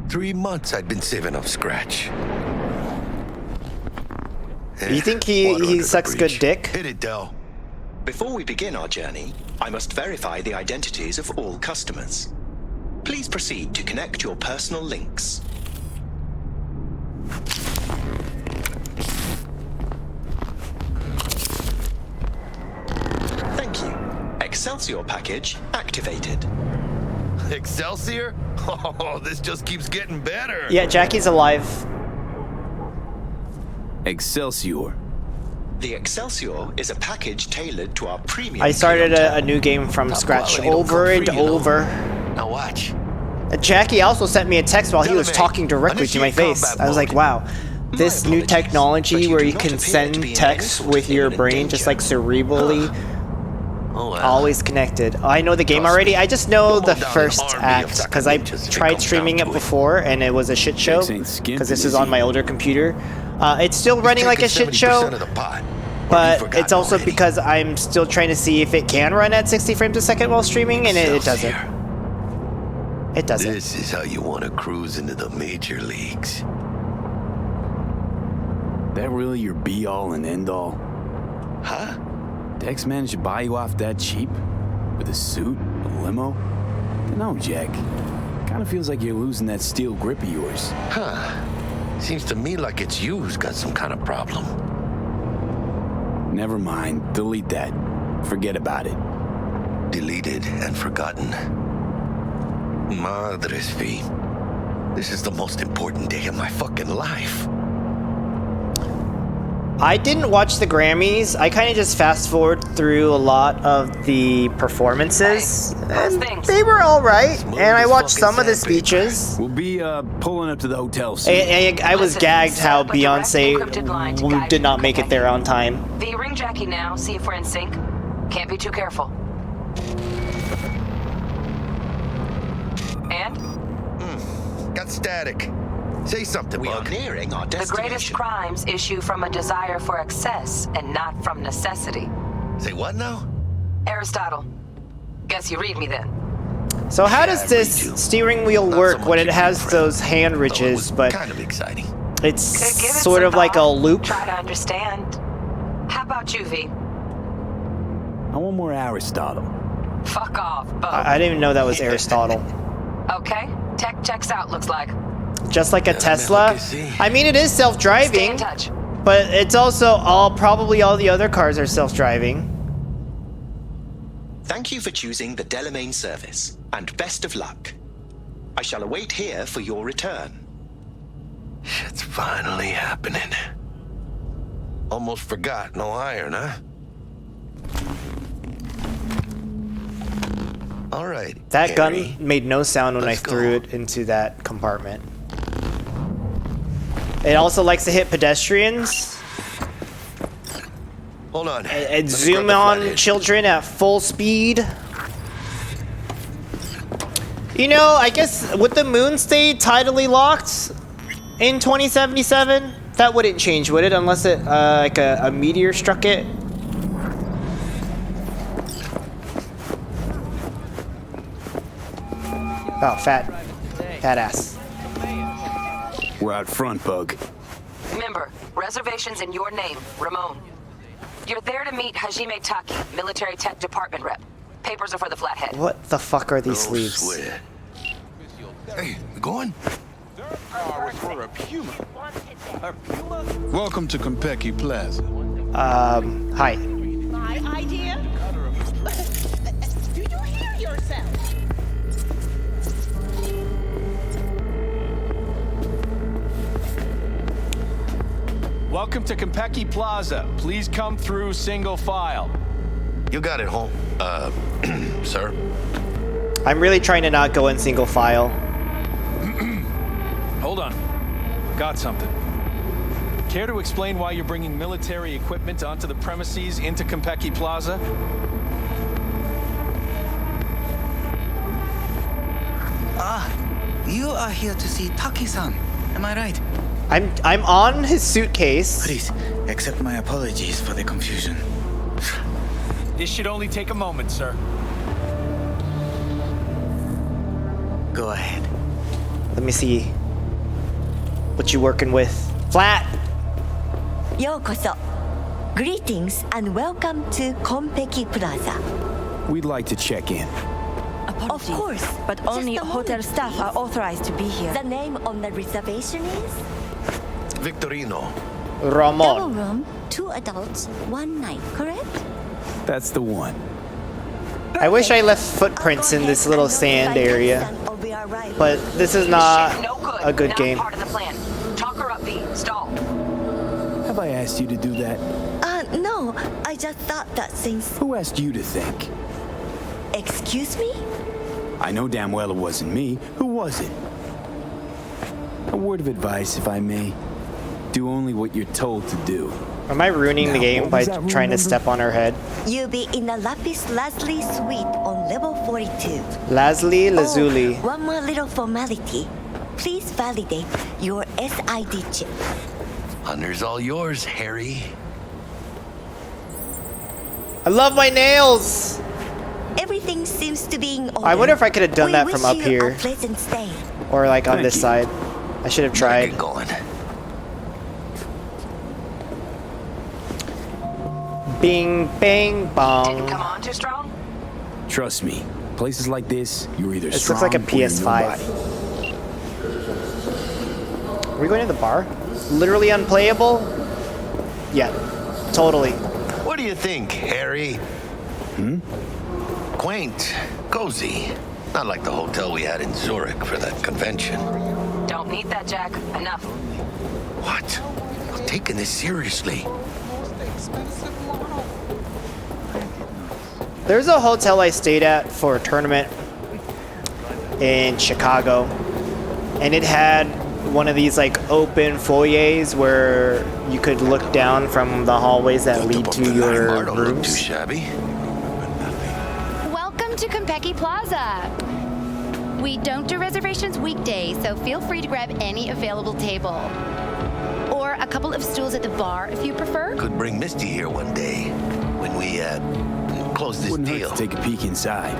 3 months I'd been saving up scratch. You think Water he under the sucks good bridge. dick? Hit it, Del. Before we begin our journey, I must verify the identities of all customers. Please proceed to connect your personal links. Thank you. Excelsior package activated. Excelsior? Oh, this just keeps getting better. Yeah, Jackie's alive. Excelsior. The Excelsior is a package tailored to our premium. I started a new game from scratch quality don't over come and free, you know. over. Now watch. Jackie also sent me a text while he was Delamain, talking directly to my initiate face. combat I was like, mode. wow. This new apologies, but technology you where do you not can appear to send be in text any sort with of your imminent brain just like danger. cerebrally, Oh, well. always connected. I know the game Trust already. me, I just know you'll the mow down an first army of act because I Sacagamuchas if it tried comes streaming down it to it. before and it was a shit show Jax ain't skimping, because this is is on he? my older computer. It's still running like a shit show. Of the pot. But it's also because I'm still trying to see if it can run at 60 frames a second while streaming, and it doesn't. It doesn't. This is how you want to cruise into the major leagues. That really your be-all and end-all? Huh? Dex managed to buy you off that cheap? With a suit? A limo? No, Jack. Kinda feels like you're losing that steel grip of yours. Huh. Seems to me like it's you who's got some kind of problem. Never mind. Delete that. Forget about it. Deleted and forgotten. Madres fi. This is the most important day of my fucking life. I didn't watch the Grammys. I kind of just fast forward through a lot of the performances. And they were all right. And I watched some of the speeches. We'll be pulling up to the hotel soon. I was gagged how Beyonce did not make it there on time. V, ring Jackie now, see if we're in sync. Can't be too careful. And? Got static. Say something, We are Bug. nearing our The destination. greatest crimes issue from a desire for excess and not from necessity. Say what now? Aristotle. Guess you read me then. So how does this steering wheel work when it has those hand ridges, but kind of exciting. it's Give it sort some of like a thought. loop? Try to understand. How about you, V? I want more Aristotle. Fuck off, Bo. I didn't even know that was Aristotle. Okay, tech checks out, looks like. Just like a Tesla. I mean, it is Stay self-driving, in touch. but it's also probably all the other cars are self-driving. Thank you for choosing the Delamain service, and best of luck. I shall await here for your return. Shit's finally happening. Almost forgot, no iron, huh? All right. That Harry. gun made no sound when Let's I threw it into that compartment. It also likes to hit pedestrians. Hold on. And zoom on children at full speed. You know, I guess would the moon stay tidally locked in 2077? That wouldn't change, would it? Unless it like a meteor struck it. Oh, fat ass. We're out front, Bug. Remember, reservations in your name, Ramon. You're there to meet Hajime Taki, military tech department rep. Papers are for the flathead. What the fuck are these sleeves? Hey, we going? Welcome to Konpeki Plaza. Hi. My idea? Do you hear yourself? Welcome to Konpeki Plaza. Please come through single file. You got it, home. Sir? I'm really trying to not go in single file. Hold on. Got something. Care to explain why you're bringing military equipment onto the premises into Konpeki Plaza? You are here to see Taki-san. Am I right? I'm on his suitcase. Please, accept my apologies for the confusion. This should only take a moment, sir. Go ahead. Let me see what you working with. Flat. Yokoso. Greetings and welcome to Konpeki Plaza. We'd like to check in. Of course, but only hotel staff are authorized to be here. The name on the reservation is? Victorino. Double Ramon. room, 2 adults, 1 night, correct? That's the one. I wish I left footprints in this little sand area, but this is not a good game. Part of the plan. Talk her up, V. Stall. Have I asked you to do that? No, I just thought that since... Who asked you to think? Excuse me? I know damn well it wasn't me. Who was it? A word of advice, if I may. Do only what you're told to do. Am I ruining the Now, game what by was that rule trying to number? step on her head? You'll be in the Lapis Lazuli suite on level 42. Lazuli Lazuli. Oh, one more little formality. Please validate your SID chip. Honor's all yours, Harry. I love my nails! Everything seems to be in order. I wonder if I could have done We that from wish up you here. A pleasant stay. Or like on Thank this you. side. I should have tried. Going. Bing, bang, Didn't bong. come on too strong? Trust me, places like this, you're either This strong looks like a or you're PS5. nobody. Are we going to the bar? Literally unplayable? Yeah, totally. What do you think, Harry? Quaint, cozy. Not like the hotel we had in Zurich for that convention. Don't need that, Jack. Enough. What? I'm taking this seriously. There's a hotel I stayed at for a tournament in Chicago, and it had one of these like open foyers where you could look down from the hallways that lead to your rooms. Too shabby. Welcome to Konpeki Plaza. We don't do reservations weekdays, so feel free to grab any available table. Or a couple of stools at the bar if you prefer. Could bring Misty here one day when we close this Wouldn't deal. hurt to take a peek inside.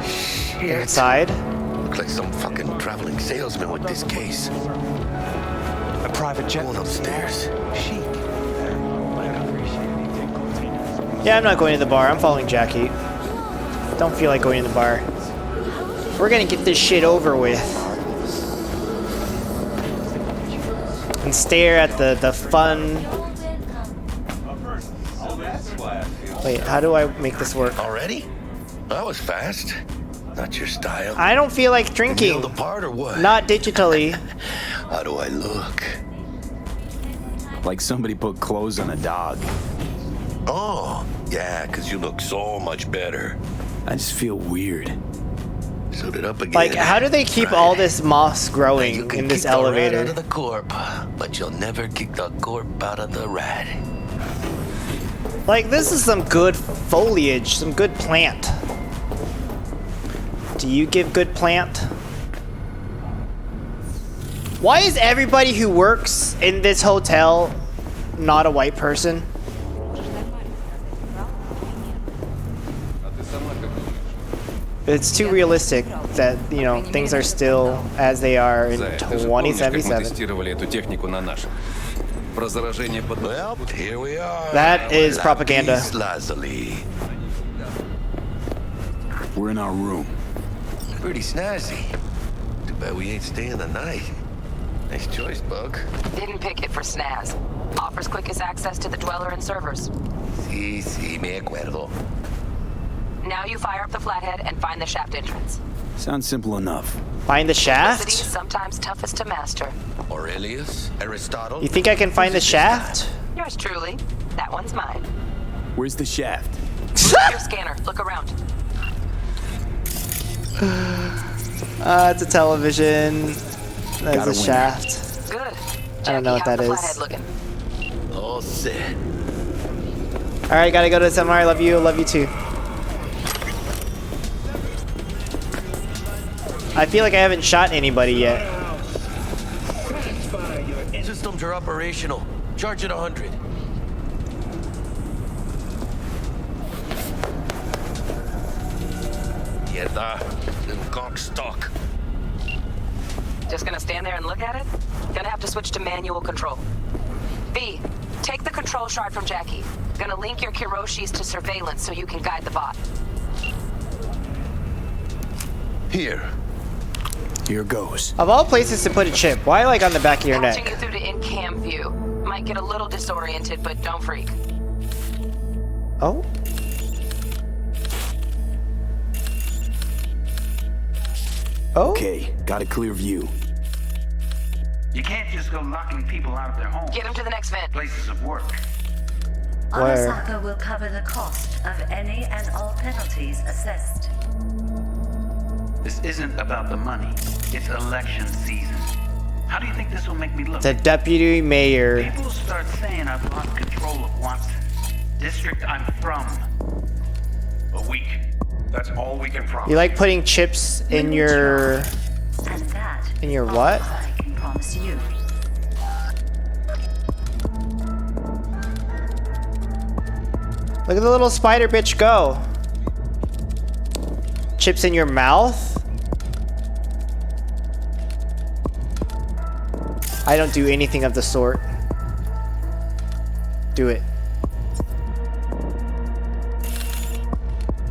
Shit. Inside? Look like some fucking traveling salesman with this case. A private jet. Going upstairs. Chic. Yeah, I'm not going to the bar. I'm following Jackie. Don't feel like going to the bar. We're gonna get this shit over with. And stare at the fun. Wait, how do I make this work? Already? That was fast. Not your style. I don't feel like drinking. Nailed the part or what? Not digitally. How do I look? Like somebody put clothes on a dog. Oh, yeah, because you look so much better. I just feel weird. Suit it up again. Like, how do they keep all this moss growing in this elevator? Out of the corp, but you'll never kick the corp out of the rat. Like, this is some good foliage, some good plant. Do you give good plant? Why is everybody who works in this hotel not a white person? It's too realistic that, you know, things are still as they are in 2077. Well, here we are. That is propaganda. We're in our room. Pretty snazzy. Too bad we ain't staying the night. Nice choice, Bug. Didn't pick it for snaz. Offers quickest access to the dweller and servers. Sí, me acuerdo. Now you fire up the flathead and find the shaft entrance. Sounds simple enough. Find the shaft? Simplicity is sometimes toughest to master. Aurelius? Aristotle? You think I can find the shaft? Yours truly. That one's mine. Where's the shaft? Move your scanner. Look around. It's a television. There's a shaft. Good. I don't know what that how's the is. flathead looking? All set. Alright, gotta go to the seminar. I love you. Love you too. I feel like I haven't shot anybody yet. Systems are operational. Charge it 100. Mierda. Little cock stock. Just gonna stand there and look at it? Gonna have to switch to manual control. V, take the control shard from Jackie. Gonna link your Kiroshis to surveillance so you can guide the bot. Here. Here goes. Of all places to put a chip, why like on the back of your Patching neck? you through to in-cam view. Might get a little disoriented, but don't freak. Oh? Oh? Okay, got a clear view. You can't just go knocking people out of their homes. Get them to the next vent. Places of work. Where? Arasaka will cover the cost of any and all penalties assessed. This isn't about the money. It's election season. How do you think this will make me look? The deputy mayor. People start saying I've lost control of Watson. District I'm from. A week. That's all we can promise. You like putting chips in your... And that In your what? I can promise you. Look at the little spider bitch go. Chips in your mouth? I don't do anything of the sort. Do it.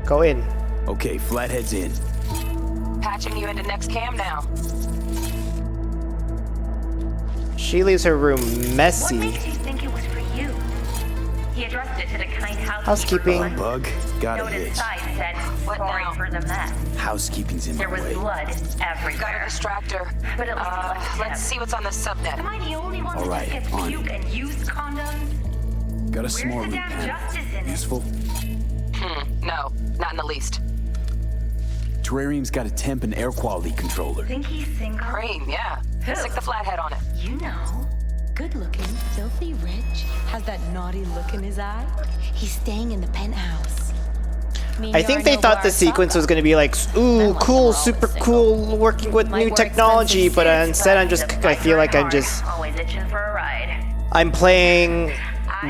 Go in. Okay, Flathead's in. Patching you into next cam now. She leaves her room What messy. makes you think it was for you? He addressed it to the kind Housekeeping. Bug, got a Note hit. inside said, sorry for the mess. Housekeeping's in my There was way. blood everywhere. Got a distractor. But it was Let's see what's on the subnet. Am I the only one All that right, just gets on puke and used condoms? Got a small loop panel. Useful? No, not in the least. Terrarium's got a temp and air quality controller. Think he's single? Cream, yeah. Stick the flathead on it. You know. Good looking, filthy rich, has that naughty look in his eye. He's staying in the penthouse. I think they thought the sequence was going to be like, ooh, cool, super cool, working with new technology, but instead I feel like I'm playing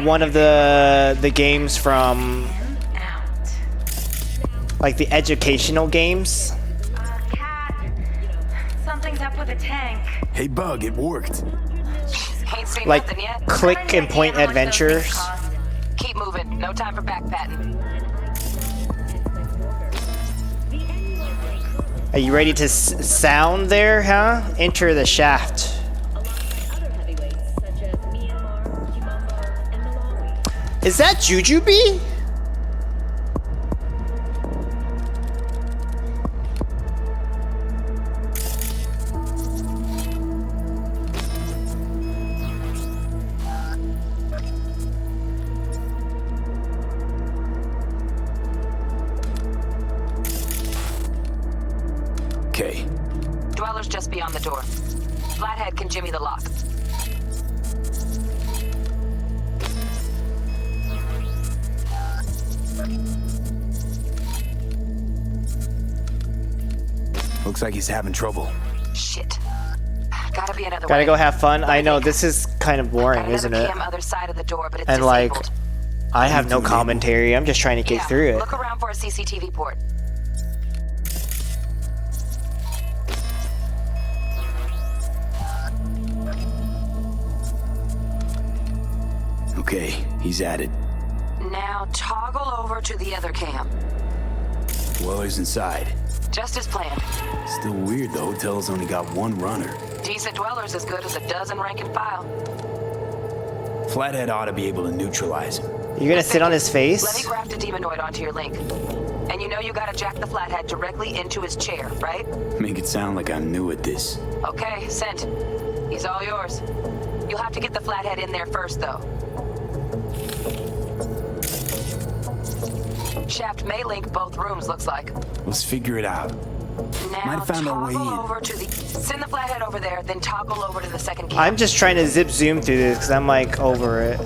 one of the games from, like the educational games. Something's up with the tank. Hey, Bug, it worked. Ain't seen Like nothing yet. click and point adventures. Keep moving. No time for backpatting. Are you ready to sound there, huh? Enter the shaft. Is that Jujubee? Okay. Dweller's just beyond the door. Flathead can jimmy the lock. Looks like he's having trouble. Shit. Gotta be another way. Gotta go have fun. I know this is kind of boring, isn't it? Other side of the door, but it's And like, disabled. I have no commentary. I'm just trying to get through it. Look around for a CCTV port. Okay, he's at it. Now toggle over to the other cam. Dweller's inside. Just as planned. Still weird, the hotel's only got one runner. Decent Dweller's as good as a dozen rank and file. Flathead ought to be able to neutralize him. You're gonna sit on his face? Let me graft a demonoid onto your link. And you know you gotta jack the Flathead directly into his chair, right? Make it sound like I'm new at this. Okay, sent. He's all yours. You'll have to get the Flathead in there first, though. Shaft may link both rooms, looks like. Let's figure it out. Now Might have found our way in. over to the... Send the Flathead over there, then toggle over to the second cam. I'm just trying to zip zoom through this because I'm like over it.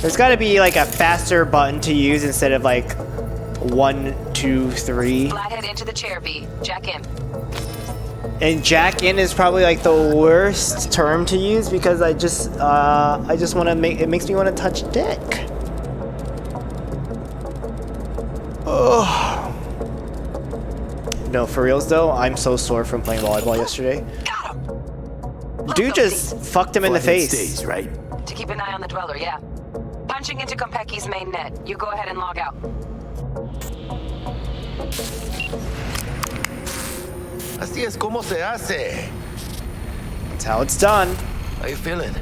There's got to be like a faster button to use instead of like 1, 2, 3. Flathead into the chair, V. Jack in. And jack in is probably like the worst term to use because I just want to make it makes me want to touch dick. Oh. No, for reals though, I'm so sore from playing volleyball yesterday. Dude just fucked him in the face. Stays, right? To keep an eye on the Dweller, yeah. Punching into Konpeki's main net. You go ahead and log out. Así es como se hace. That's how it's done. How you feeling?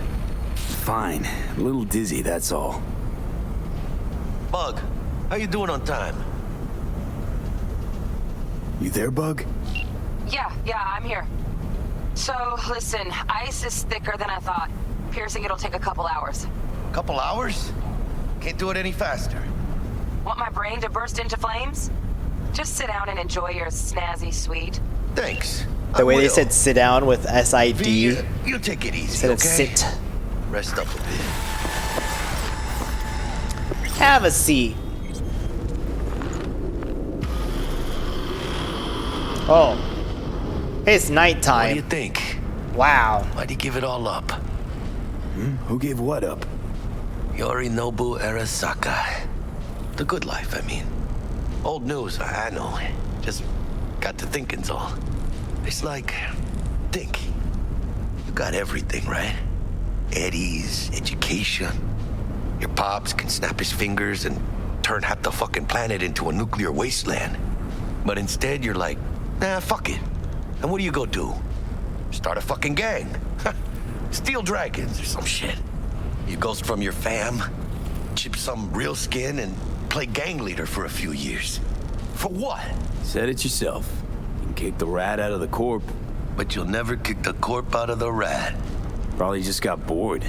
Fine. A little dizzy, that's all. Bug, how you doing on time? You there, Bug? Yeah, I'm here. So, listen, ice is thicker than I thought. Piercing it'll take a couple hours. Couple hours? Can't do it any faster. Want my brain to burst into flames? Just sit down and enjoy your snazzy sweet. Thanks. The way they said sit down with SID. V, you take it easy, instead of okay? sit. Rest up a bit. Have a seat. Oh. It's nighttime. What do you think? Wow. Why'd you give it all up? Who gave what up? Yorinobu Arasaka. The good life, I mean. Old news, I know. Just got to thinking's all. It's like, think. You got everything, right? Eddies, education. Your pops can snap his fingers and turn half the fucking planet into a nuclear wasteland. But instead, you're like, nah, fuck it. And what do you go do? Start a fucking gang. Steal dragons or some shit. You ghost from your fam, chip some real skin, and play gang leader for a few years. For what? Said it yourself. You can kick the rat out of the corp. But you'll never kick the corp out of the rat. Probably just got bored.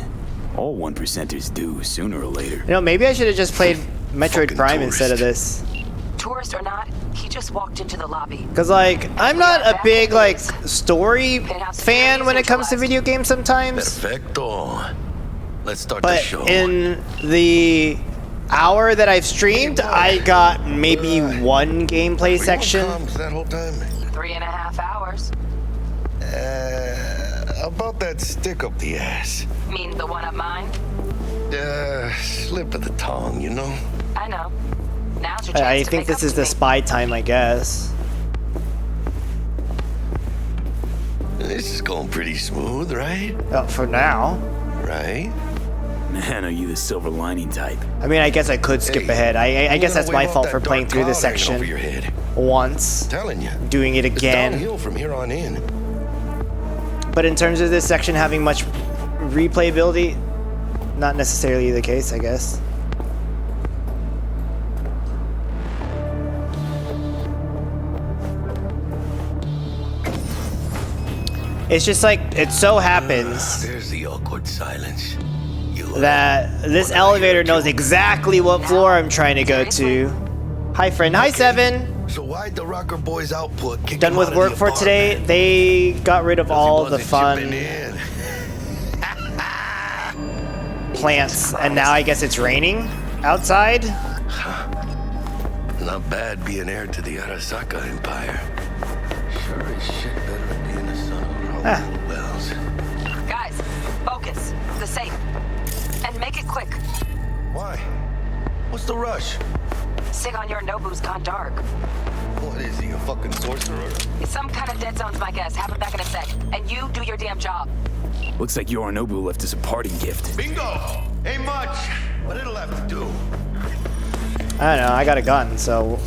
All 1%ers do, sooner or later. You know, maybe I should have just played Metroid Prime instead of this. Tourist or not, he just walked into the lobby. Because, like, I'm not a big, like, story fan when it comes to video games sometimes. Perfecto. Let's start the But show. in the hour that I've streamed, I got maybe one gameplay section. That whole time. 3.5 hours. About that stick up the ass. Mean the one up mine? Slip of the tongue, you know? I know. Now's your chance I to think make this up is to the me. spy time, I guess. This is going pretty smooth, right? For now. Right? Man, are you the silver lining type? I mean, I guess I could skip ahead. I guess that's my fault for playing through this section once. Telling you. Doing it It's again. downhill from here on in. But in terms of this section having much replayability, not necessarily the case, I guess. It's just like, it so happens There's the awkward silence. that this elevator knows exactly what floor I'm trying to go to. Hi, friend. Hi, Seven. So why'd the Rocker Boys output kick Done him with out of work the for today. apartment? They got rid of all the Wasn't fun chipping in. plants, and now I guess it's raining outside. Not bad being heir to the Arasaka Empire. Sure as shit better than being the son of Raoul Wells. Guys, focus. The safe. And make it quick. Why? What's the rush? Sigon Yorinobu's gone dark. What is he, a fucking sorcerer? It's some kind of dead zone's my guess. Have it back in a sec. And you do your damn job. Looks like Yorinobu left us a parting gift. Bingo! Ain't much, but it'll have to do. I don't know. I got a gun, so.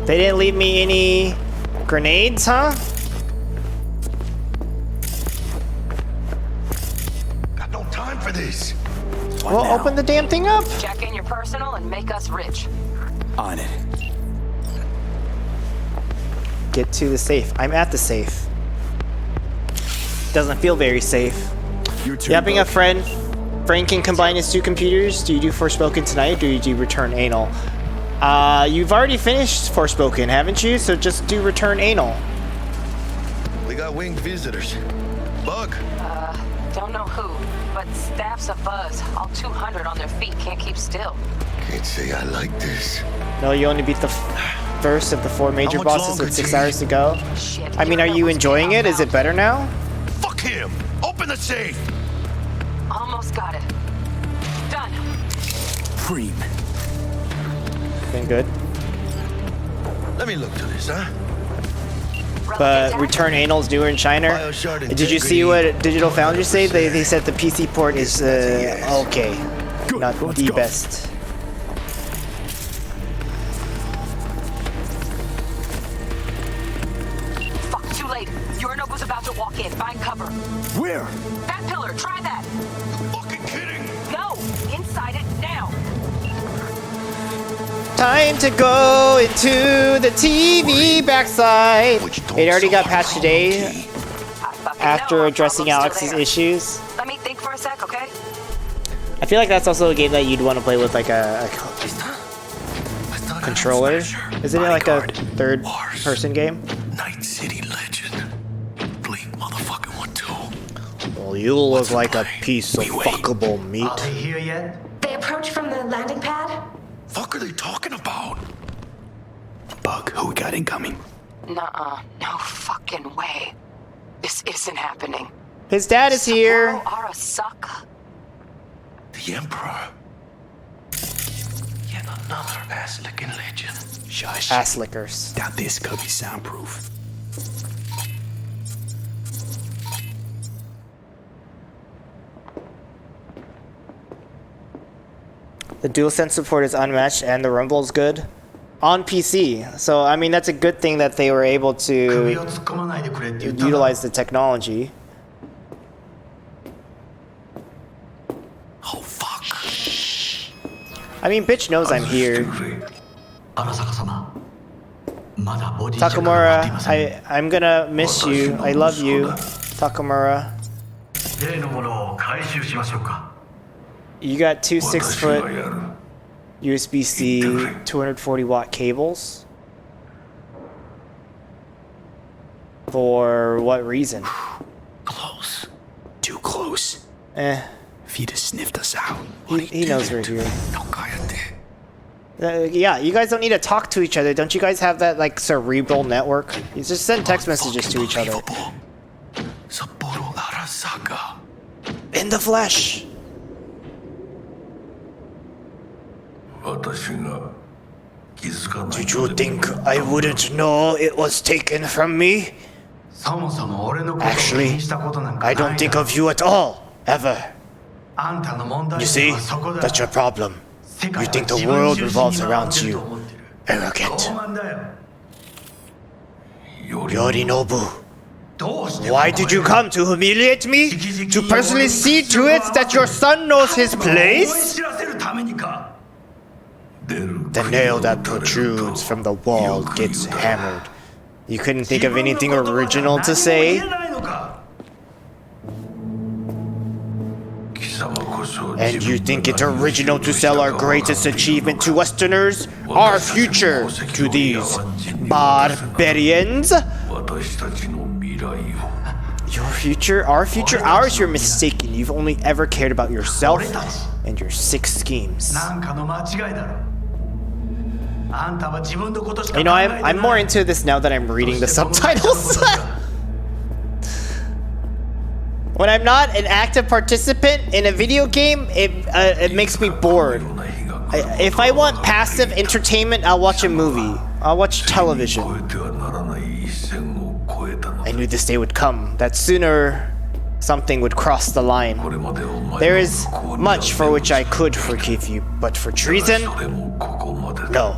They didn't leave me any grenades, huh? Got no time for this. Well, open the damn thing up. Check in your personal and make us rich. On it. Get to the safe. I'm at the safe. Doesn't feel very safe. Your turn, Yapping a bud. friend. Frank can combine his two computers. Do you do Forspoken tonight, or do you do Return Anal? You've already finished Forspoken, haven't you? So just do Return Anal. We got winged visitors. Bug. Don't know who, but staff's a buzz. All 200 on their feet can't keep still. Can't say I like this. No, you only beat the first of the 4 major much bosses longer, with 6 T? hours to go. I mean, are you enjoying it? Is it better now? Fuck him! Open the safe! Almost got it. Done. Cream. Been good. Let me look to this, huh? But Return Anal's newer in China. Did you see what Digital Foundry say? They said the PC port is okay, not the best. Fuck, too late. Yorinobu's about to walk in. Find cover. Where? That pillar. Try that. Fucking kidding! No. Inside it now. Time to go into the TV backside. It already got patched today after addressing Alex's issues. Let me think for a sec, okay? I feel like that's also a game that you'd want to play with like a controller. Isn't it like a third-person game? Night City legend. Bleak motherfucking one too. Well, you look like a piece of fuckable meat. Are they here yet? They approach from the landing pad? Fuck are they talking about? Bug, who we got incoming? Nuh-uh. No fucking way. This isn't happening. His dad is here. Sapporo Arasaka. The Emperor. Yet another ass-licking legend. Shush. Ass lickers. Doubt this could be soundproof. The DualSense support is unmatched and the rumble is good on PC. So, I mean, that's a good thing that they were able to utilize the technology. Oh, fuck. I mean, bitch knows I'm here. Takamura, I'm gonna miss you. I love you, Takamura. You got two 6-foot USB-C 240-watt cables. For what reason? Close. Too close. If he'd have sniffed us out. He knows we're here. Yeah, you guys don't need to talk to each other. Don't you guys have that, like, cerebral network? You just send text messages to each other. In the flesh. Did you think I wouldn't know it was taken from me? Actually, I don't think of you at all, ever. You see, that's your problem. You think the world revolves around you. Arrogant. Yorinobu. Why did you come? To humiliate me? To personally see to it that your son knows his place? The nail that protrudes from the wall gets hammered. You couldn't think of anything original to say? And you think it original to sell our greatest achievement to Westerners? Our future to these barbarians? Your future? Our future? Ours? You're mistaken. You've only ever cared about yourself and your sick schemes. You know, I'm more into this now that I'm reading the subtitles. When I'm not an active participant in a video game, it makes me bored. If I want passive entertainment, I'll watch a movie. I'll watch television. I knew this day would come, that sooner something would cross the line. There is much for which I could forgive you, but for treason? No.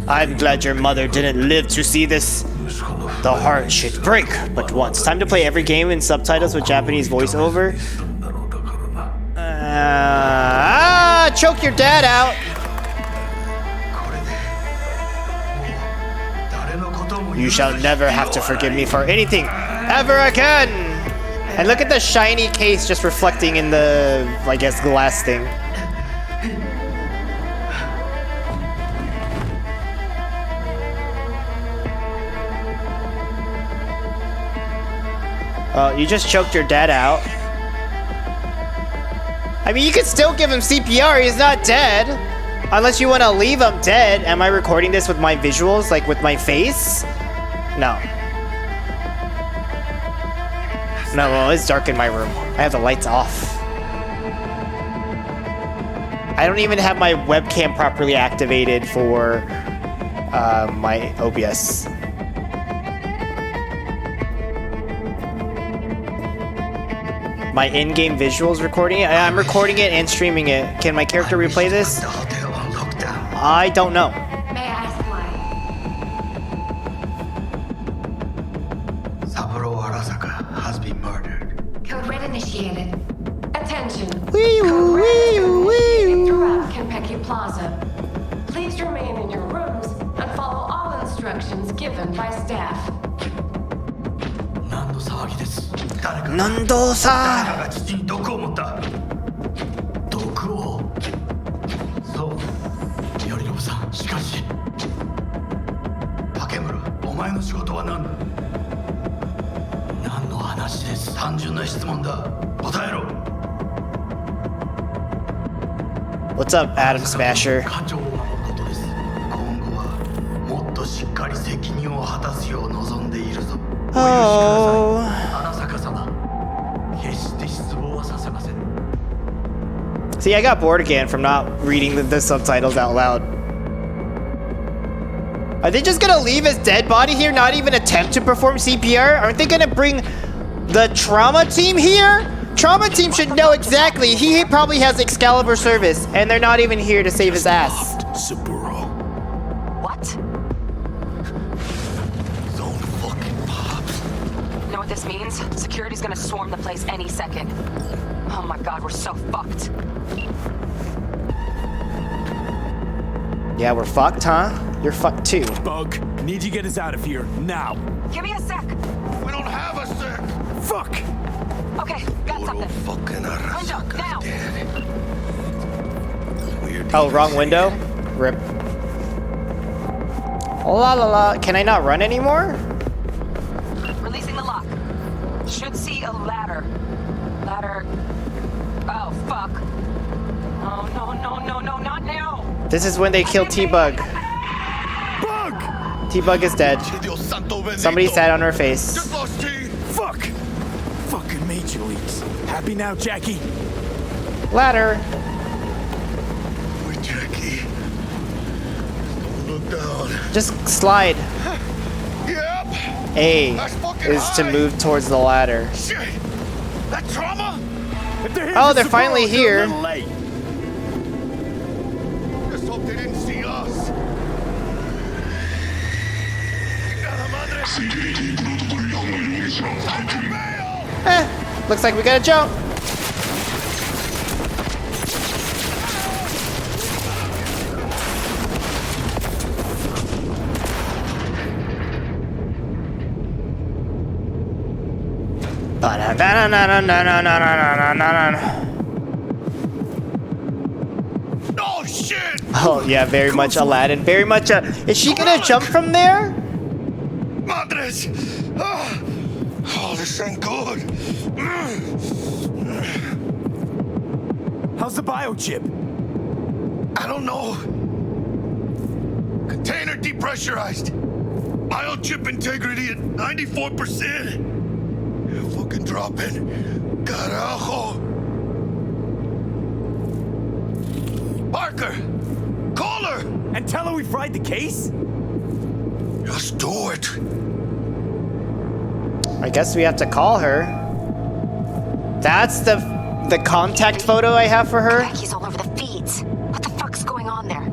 I'm glad your mother didn't live to see this. The heart should break but once. Time to play every game in subtitles with Japanese voiceover. Choke your dad out. You shall never have to forgive me for anything ever again. And look at the shiny case just reflecting in the, I guess, glass thing. You just choked your dad out. I mean, you could still give him CPR, he's not dead. Unless you want to leave him dead. Am I recording this with my visuals, like with my face? No. No, well, it's dark in my room. I have the lights off. I don't even have my webcam properly activated for my OBS. My in-game visuals recording it? I'm recording it and streaming it. Can my character replay this? I don't know. May I ask why? Saburo Arasaka has been murdered. Code Red initiated. Attention. Code Red initiated throughout Kenpeki Plaza. Please remain in your rooms and follow all instructions given by staff. Nando-san! What's up, Adam Smasher? Oh. See, I got bored again from not reading the subtitles out loud. Are they just gonna leave his dead body here, not even attempt to perform CPR? Aren't they gonna bring the trauma team here? Trauma team should know exactly. He probably has Excalibur service, and they're not even here to save his ass. What? Know what this means? happens, security's gonna swarm the place any second. Oh my god, we're so fucked. Yeah, we're fucked, huh? You're fucked too. Bug, need you get us out of here now. Give me a sec. We don't have a sec. Fuck. Okay, got something. Fucking Window, now. Oh, wrong window? Rip. La la la. Can I not run anymore? Releasing the lock. Should see a ladder. Ladder. Oh, fuck. Oh, no, no, no, no, not now. This is when they kill T-Bug. Bug! T-Bug is dead. Somebody sat on her face. Fuck! Fucking major leagues. Happy now, Jackie? Ladder. Wait, Jackie. Don't look down. Just slide. Yep. A is to move towards the ladder. Shit. That trauma? Oh, they're finally here. Just hope they didn't see us. Looks like we gotta jump. Oh shit! Oh yeah, very much Aladdin. Very much a. Is she gonna jump from there? Madres! Oh, this ain't good. How's the biochip? I don't know. Container depressurized. Biochip integrity at 94%. Fucking dropping. Carajo. Parker! Call her! And tell her we fried the case? Just do it. I guess we have to call her. That's the contact photo I have for her. He's all over the feeds. What the fuck's going on there?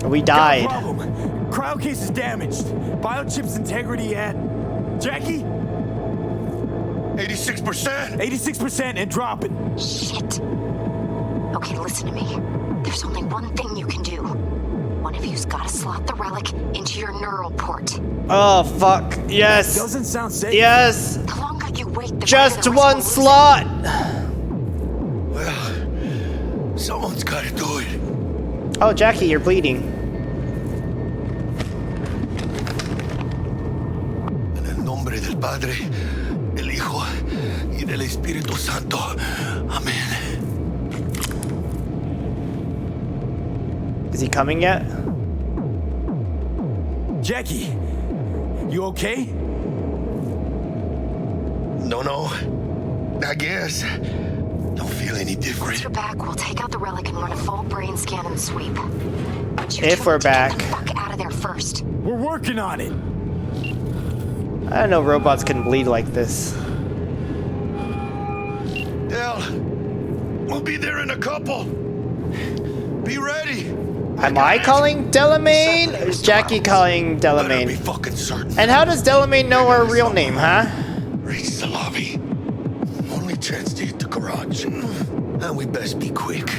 We died. Got a problem. Cryo case is damaged. Biochip's integrity at Jackie? 86%. 86% and dropping. Shit. Okay, listen to me. There's only one thing you can do. One of you's gotta slot the relic into your neural port. Oh fuck! Yes. Doesn't sound safe. Yes. The longer you wait, the just greater the one risk slot. Well, someone's gotta do it. Oh, Jackie, you're bleeding. En el nombre del Padre, del Hijo y del Espíritu Santo. Amen. Is he coming yet? Jackie, you okay? No. I guess. Don't feel any different. Once you're back, we'll take out the relic and run a full brain scan and sweep. But you If we're back. Get the fuck out of there first. We're working on it. I don't know robots can bleed like this. Del, we'll be there in a couple. Be ready. Am I calling Delamain? Or is Jackie calling Delamain? And how does Delamain know our real name, huh? Reach the lobby. Only chance to hit the garage. And we best be quick.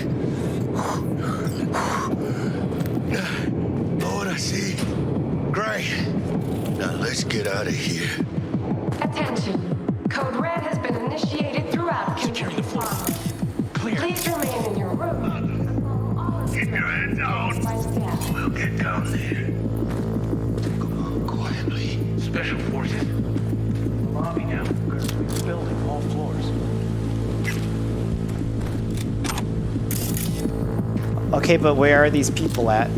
Ahora sí. Great. Now let's get out of here. Attention. Code Red has been initiated throughout Security Floor. Clear. Please remain in your room. Keep your head down. We'll get down there. Come on, quietly. Special forces. Lobby now. Building all floors. Okay, but where are these people at?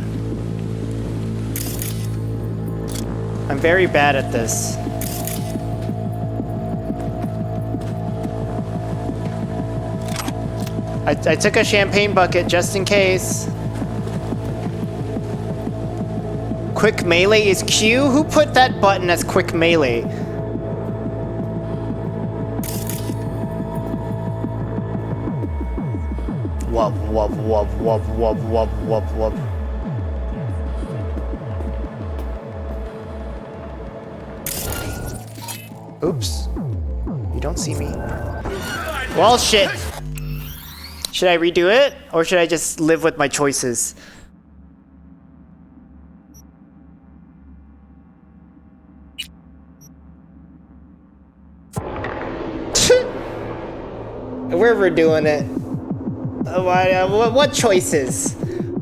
I'm very bad at this. I took a champagne bucket just in case. Quick melee is Q? Who put that button as quick melee? Wub, wub, wub, wub, wub, wub, wub, wub. Oops. You don't see me. Well, shit. Should I redo it? Or should I just live with my choices? We're doing it. What choices?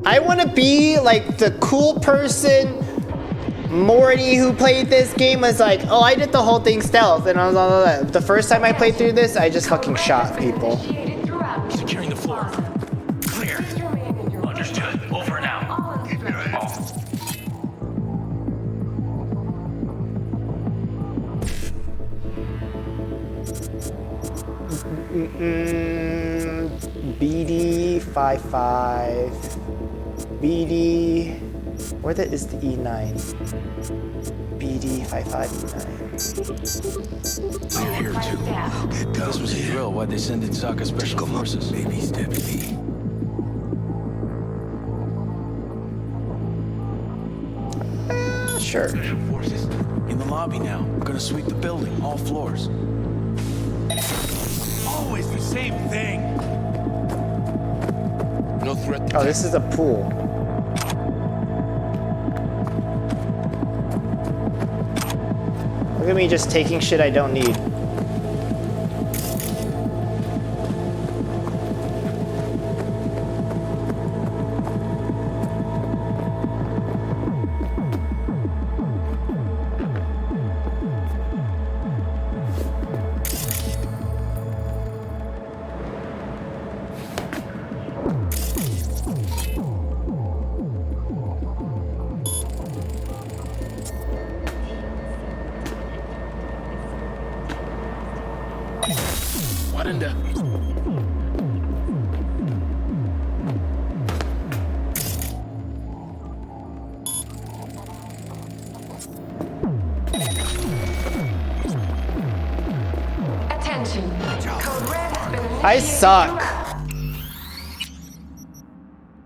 I want to be like the cool person. Morty, who played this game, was like, oh, I did the whole thing stealth, and I was all that. The first time I played through this, I just fucking shot people. Securing the floor. Clear. Understood. Over and out. BD 55. BD. Where is the E9? BD 55 E9. We're here too. This was a drill. Why'd they send in Sokka Special Forces? Baby step B. Sure. Special Forces. In the lobby now. We're gonna sweep the building, all floors. Always the same thing. No threat. Oh, this is a pool. Look at me just taking shit I don't need. What in the... Attention. Code Red has been initiated. I suck.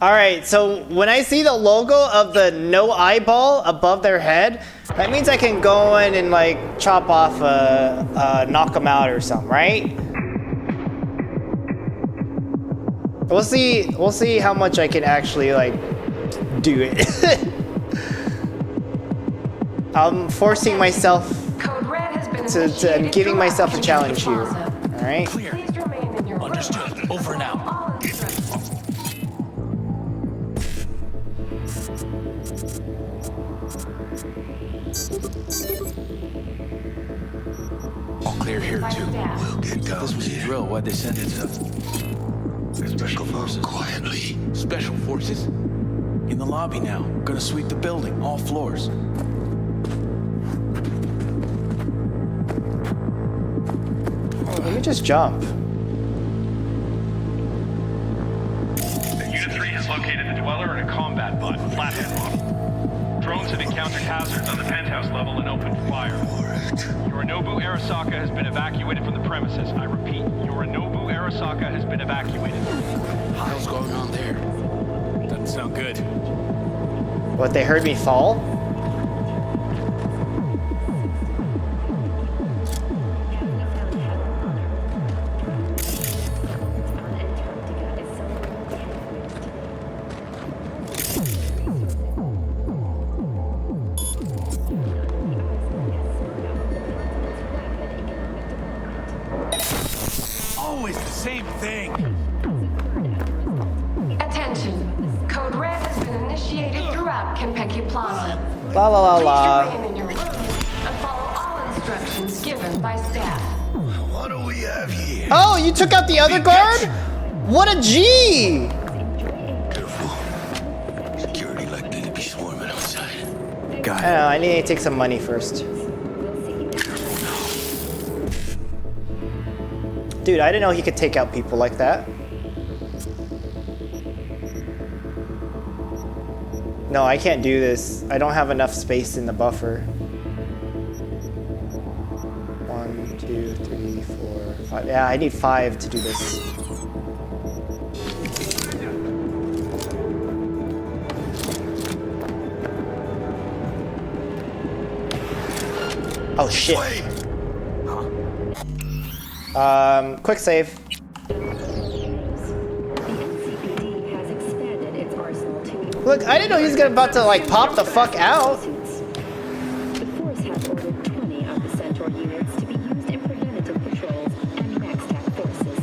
Alright, so when I see the logo of the no eyeball above their head, that means I can go in and like chop off knock them out or something, right? We'll see how much I can actually like do it. I'm forcing myself to I'm giving myself a challenge here. Alright? Understood. Over and out. All clear here too. We'll get down This was a drill. Why'd they send in Special Forces? Quietly. Special Forces? In the lobby now. We're gonna sweep the building, all floors. Let me just jump. Unit 3 has located the Dweller in a combat bot, flathead model. Drones have encountered hazards on the penthouse level and opened fire. Yorinobu Arasaka has been evacuated from the premises. I repeat, Yorinobu Arasaka has been evacuated. How's going on there? Doesn't sound good. What, they heard me fall? Always the same thing. Attention. Code Red has been initiated throughout Kenpeki Plaza. La la la Please la. remain in your rooms and follow all instructions given by staff. What do we have here? Oh, you took out the other guard? What a G! Careful. Security likely to be swarming outside. I don't know, I need to take some money first. Dude, I didn't know he could take out people like that. No, I can't do this. I don't have enough space in the buffer. 1, 2, 3, 4, 5. Yeah, I need 5 to do this. Oh shit. Quick save. Look, I didn't know he was about to like pop the fuck out. The Force has ordered 20 of the Centaur units to be used in preventative patrols and MaxTac forces.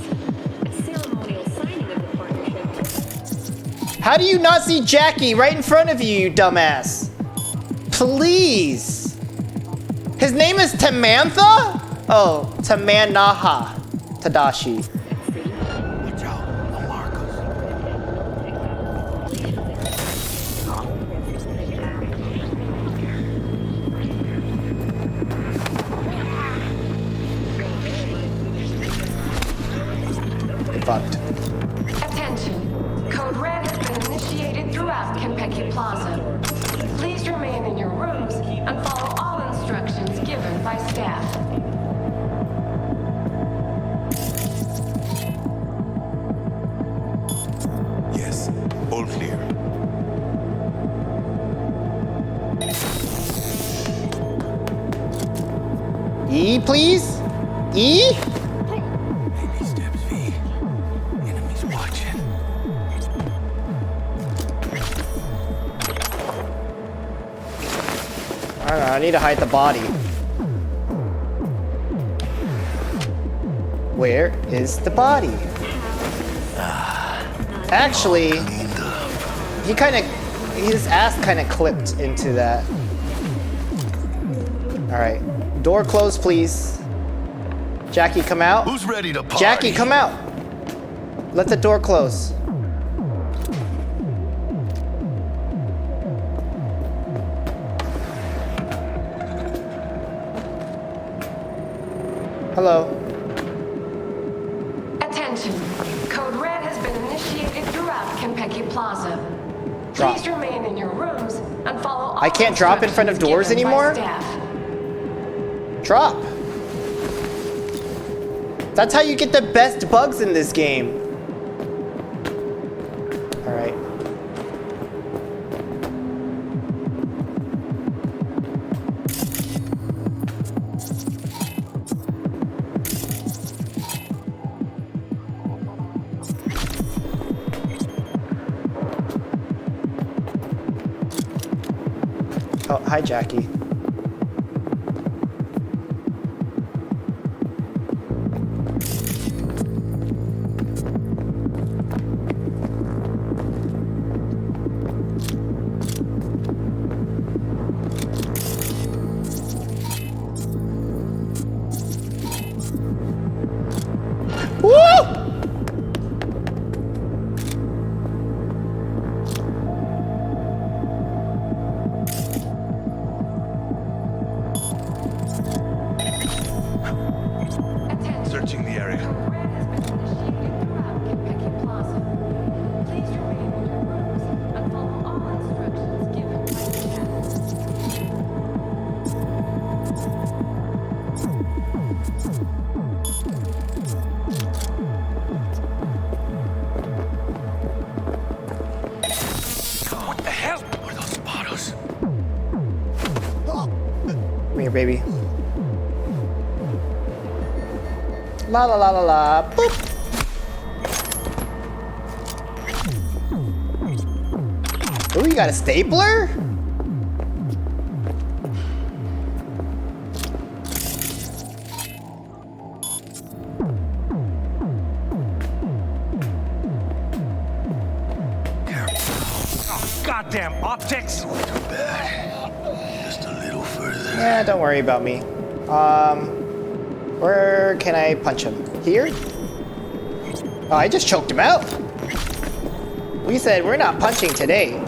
A ceremonial signing of the partnership. How do you not see Jackie right in front of you, you dumbass? Please. His name is Tamantha? Oh, Tamanaha Tadashi. Fucked. Attention. Code Red has been initiated throughout Konpeki Plaza. Please remain in your rooms and follow all instructions given by staff. Yes, all clear. E, please? E? Baby steps, V. Enemies watching. I don't know, I need to hide the body. Where is the body? Actually, his ass kind of clipped into that. All right, door closed, please. Jackie, come out. Who's ready to party? Jackie, come out. Let the door close. Hello. Attention. Code Red has been initiated throughout Konpeki Plaza. Drop. Please remain in your rooms and follow all I can't drop in front of instructions doors given by anymore? staff. Drop. That's how you get the best bugs in this game. All right. Oh, hi, Jackie. Searching the area. What the hell are those bottles? Come here, baby. La la la la la. Boop. Ooh, you got a stapler? Goddamn optics! Just a little further. Yeah, don't worry about me. Where can I punch him? Here? Oh, I just choked him out. We said we're not punching today.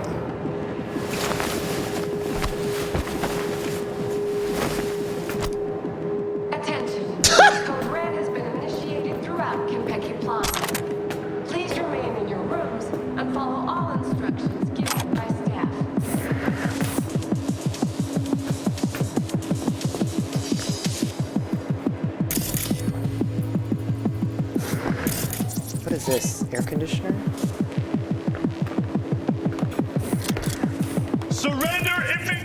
Attention. Code Red has been initiated throughout Konpeki Plaza. Please remain in your rooms and follow all instructions given by staff. What is this? Air conditioner? Surrender if it...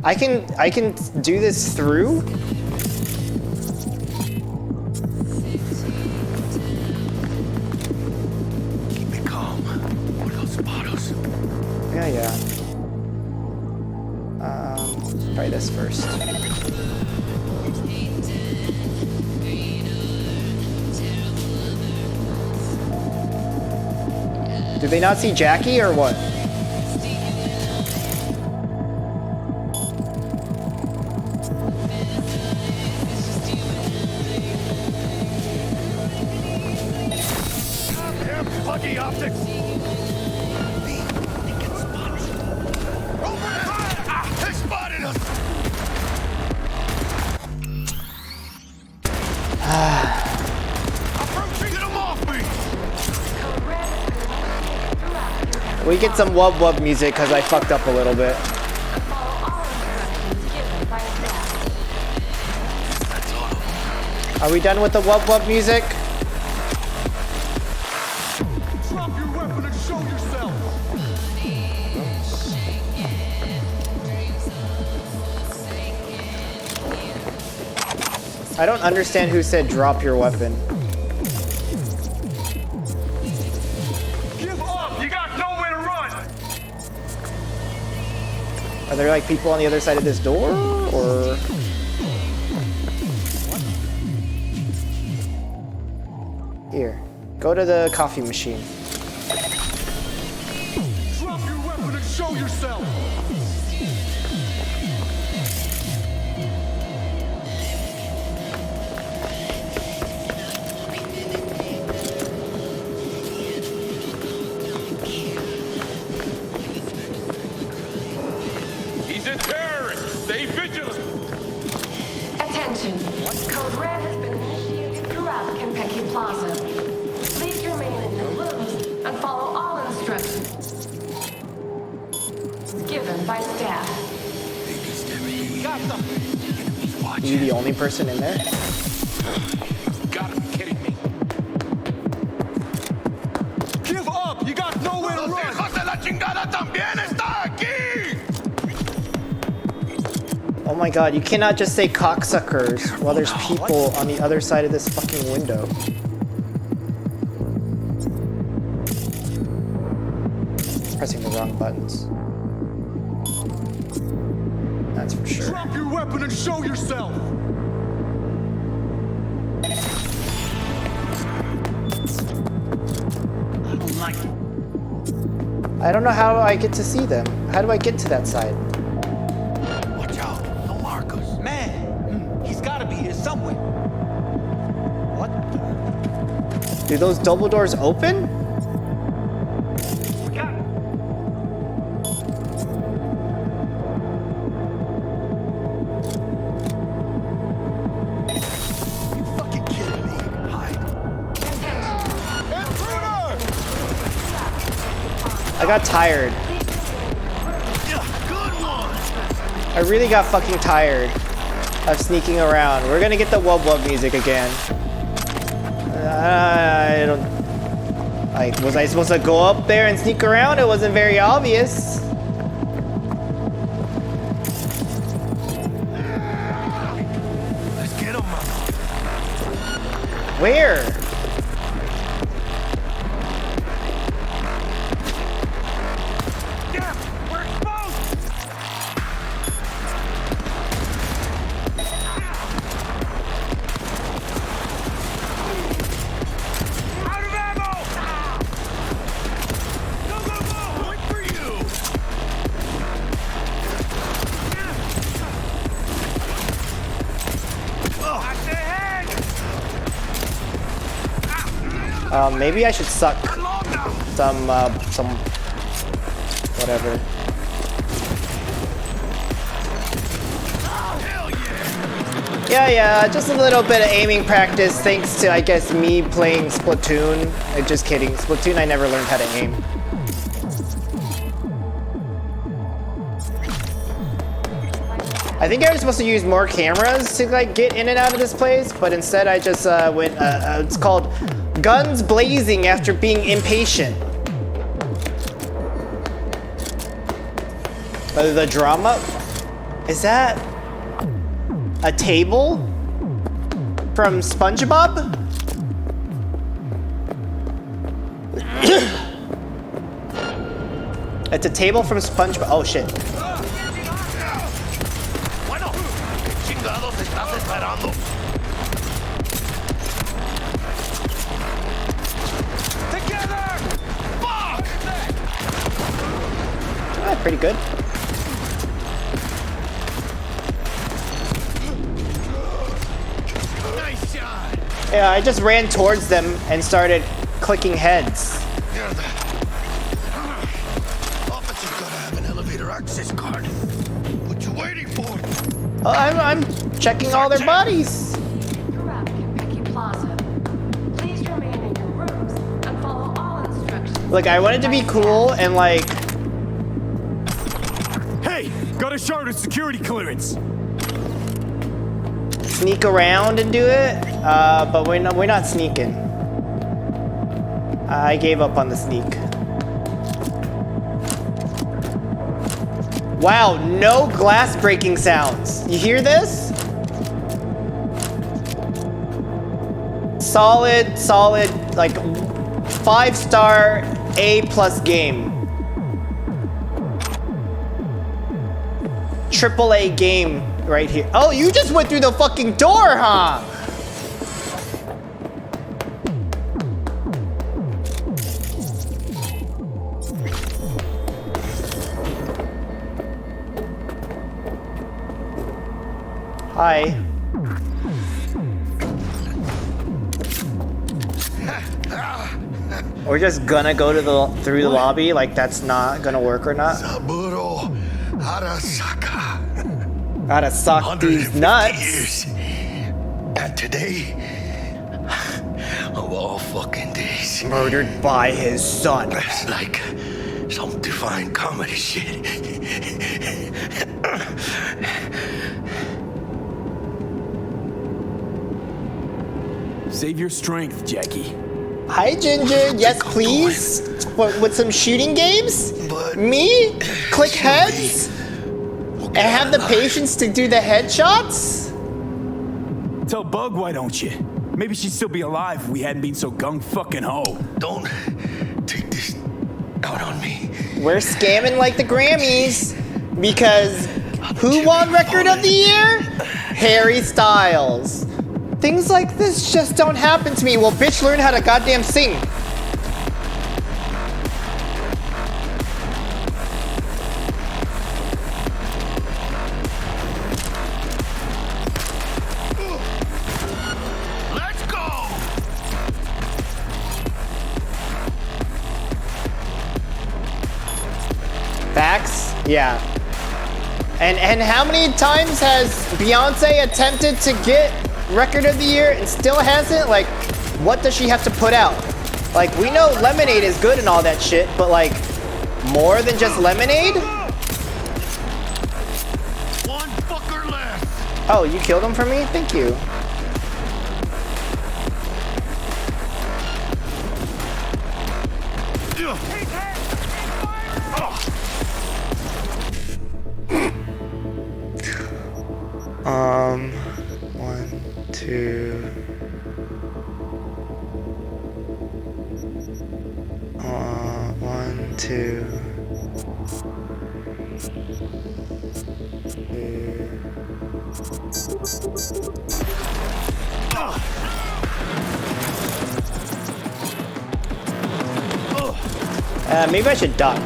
I can do this through? Do they not see Jackie or what? Buggy optics! They spotted us! Approaching them off me! We get some wub wub music because I fucked up a little bit. Are we done with the wub wub music? Drop your weapon and show yourself! I don't understand who said drop your weapon. Give up! You got nowhere to run! Are there like people on the other side of this door, or? Here, go to the coffee machine. Drop your weapon and show yourself! He's a terrorist! Stay vigilant! Attention. Code Red has been initiated throughout Kentucky Plaza. Please remain in your rooms and follow all instructions given by staff. Got them! You the only person in there? Gotta be kidding me. Give up! You got nowhere to run! ¡Los hijos de la chingada también está aquí! Oh my god, you cannot just say cocksuckers while there's people on the other side of this fucking window. Pressing the wrong buttons. That's for sure. Drop your weapon and show yourself! I don't like it. I don't know how I get to see them. How do I get to that side? Watch out! No markers. Man, he's gotta be here somewhere. What the? Do those double doors open? Got it. You fucking kidding me? Hide. Intruder! I got tired. Good one! I really got fucking tired of sneaking around. We're gonna get the wub wub music again. I don't... Like, was I supposed to go up there and sneak around? It wasn't very obvious. Let's get him, mama. Where? Yeah, we're exposed! Out of ammo! Go, go, go! Point for you! Watch the head! Maybe I should suck some whatever. Yeah, just a little bit of aiming practice thanks to, I guess, me playing Splatoon. Just kidding. Splatoon, I never learned how to aim. I think I was supposed to use more cameras to like get in and out of this place, but instead I just went, it's called Guns Blazing After Being Impatient. The drama? Is that a table from SpongeBob? It's a table from SpongeBob. Oh shit. estás esperando? Together! Fuck! Pretty good. Nice shot. Yeah, I just ran towards them and started clicking heads. Officer's gotta have an elevator access card. What you waiting for? Oh, I'm checking all their bodies. Throughout Kentucky Plaza. Please remain in your rooms and follow all instructions. Look, I wanted to be cool and like. Hey, got a charter security clearance. Sneak around and do it, but we're not sneaking. I gave up on the sneak. Wow, no glass breaking sounds. You hear this? Solid, like 5-star A+ game. AAA game right here. Oh, you just went through the fucking door, huh? Hi. We're just gonna go to through the lobby, like that's not gonna work or not. Saburo Arasaka. Gotta suck these nuts. Years. And today, of all fucking days, murdered by his son. It's like some divine comedy shit. Save your strength, Jackie. Hi, Ginger. Yes, please. With some shooting games? Me? Click heads? And have the patience to do the headshots? Tell Bug, why don't you? Maybe she'd still be alive if we hadn't been so gung-fucking-ho. Don't take this out on me. We're scamming like the Grammys. Because who won Record of the Year? Harry Styles. Things like this just don't happen to me. Well, bitch, learn how to goddamn sing. Let's go! Facts? Yeah. And how many times has Beyonce attempted to get Record of the Year and still hasn't? Like, what does she have to put out? Like, we know Lemonade is good and all that shit, but like, more than just Lemonade? One fucker left. Oh, you killed him for me? Thank you. One, two. One, two. Maybe I should duck.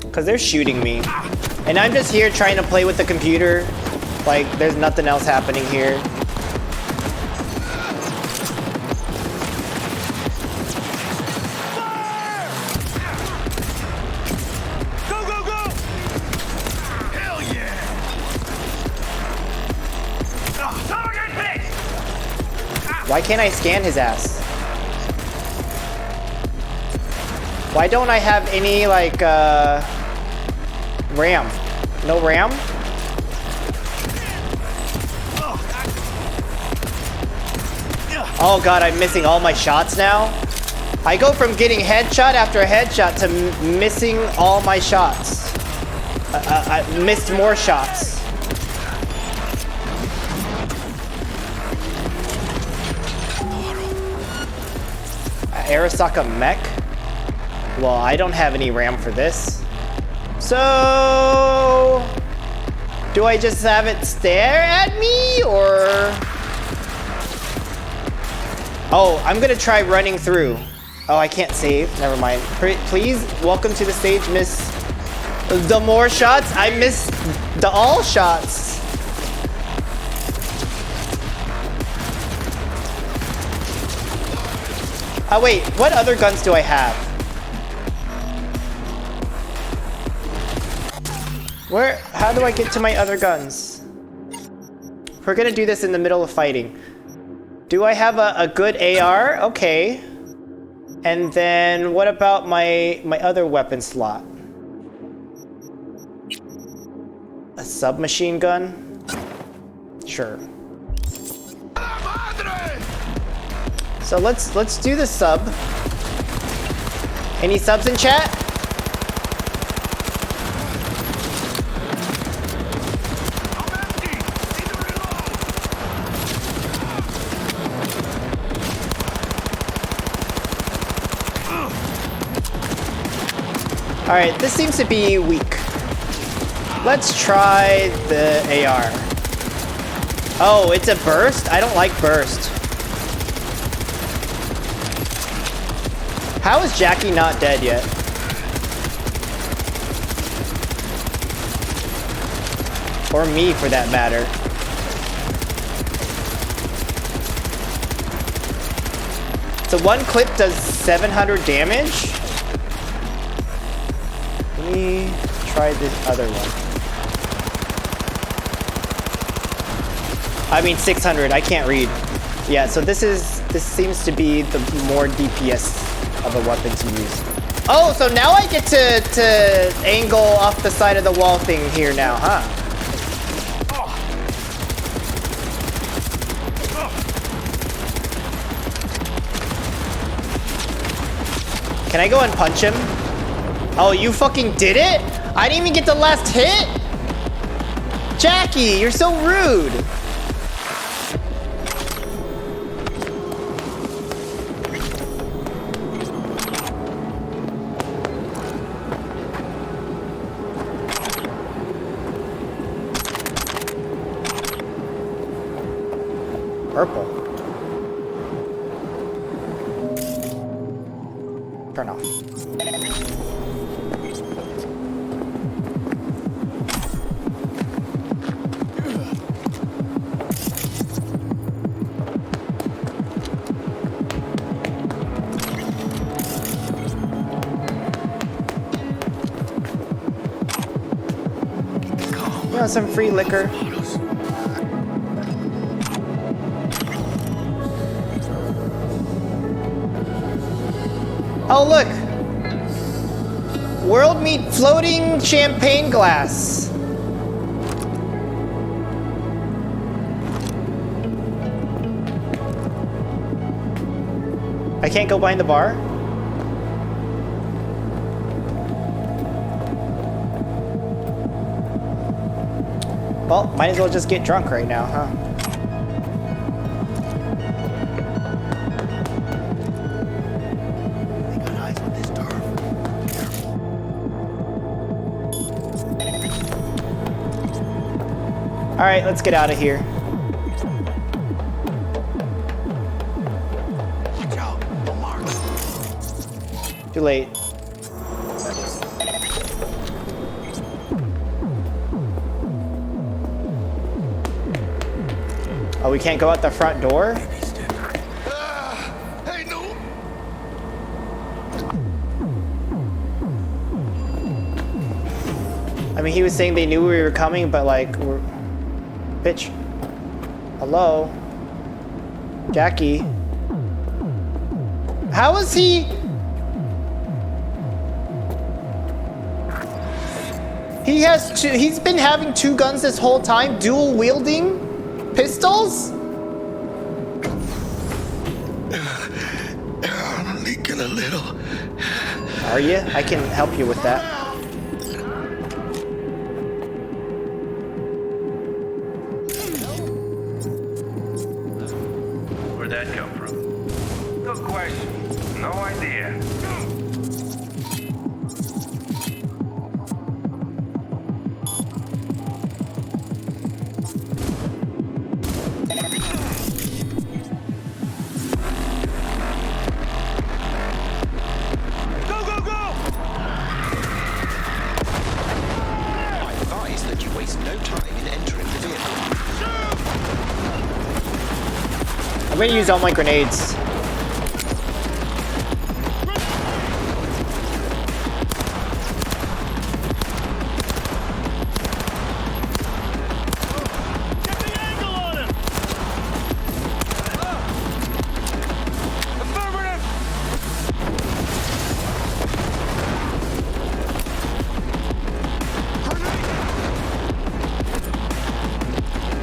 Because they're shooting me. And I'm just here trying to play with the computer. Like, there's nothing else happening here. Go, go, go! Hell yeah! Why can't I scan his ass? Why don't I have any, like, RAM? No RAM? Oh god, I'm missing all my shots now? I go from getting headshot after headshot to missing all my shots. I missed more shots. Arasaka mech. Well, I don't have any RAM for this. So... do I just have it stare at me, or... oh, I'm gonna try running through. Oh, I can't save. Never mind. Please, welcome to the stage, Miss... the more shots? I missed the all shots. Oh, wait. What other guns do I have? Where? How do I get to my other guns? We're gonna do this in the middle of fighting. Do I have a good AR? Okay. And then what about my other weapon slot? A submachine gun? Sure. So let's do the sub. Any subs in chat? All right, this seems to be weak. Let's try the AR. Oh, it's a burst? I don't like burst. How is Jackie not dead yet? Or me, for that matter. So one clip does 700 damage? Let me try this other one. I mean 600, I can't read. Yeah, so this seems to be the more DPS of a weapon to use. Oh, so now I get to angle off the side of the wall thing here now, huh? Can I go and punch him? Oh, you fucking did it? I didn't even get the last hit? Jackie, you're so rude. Purple. Turn off. You know, some free liquor. Oh, look! World meet floating champagne glass. I can't go behind the bar? Well, might as well just get drunk right now, huh? All right, let's get out of here. Too late. Oh, we can't go out the front door? I mean, he was saying they knew we were coming, but like, we're... Bitch. Hello? Jackie? How is he... He's been having two guns this whole time, dual wielding pistols? I'm leaking a little. Are you? I can help you with that. Where'd that come from? Good question. No idea. I'm gonna use all my grenades.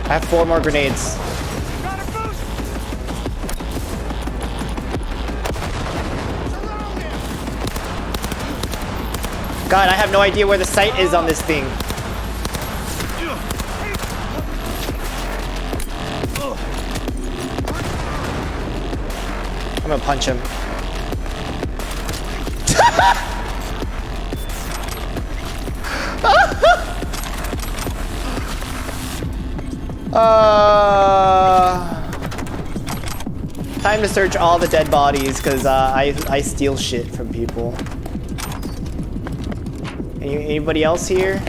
I have 4 more grenades. God, I have no idea where the sight is on this thing. I'm gonna punch him. Time to search all the dead bodies, because I steal shit from people. Anybody else here?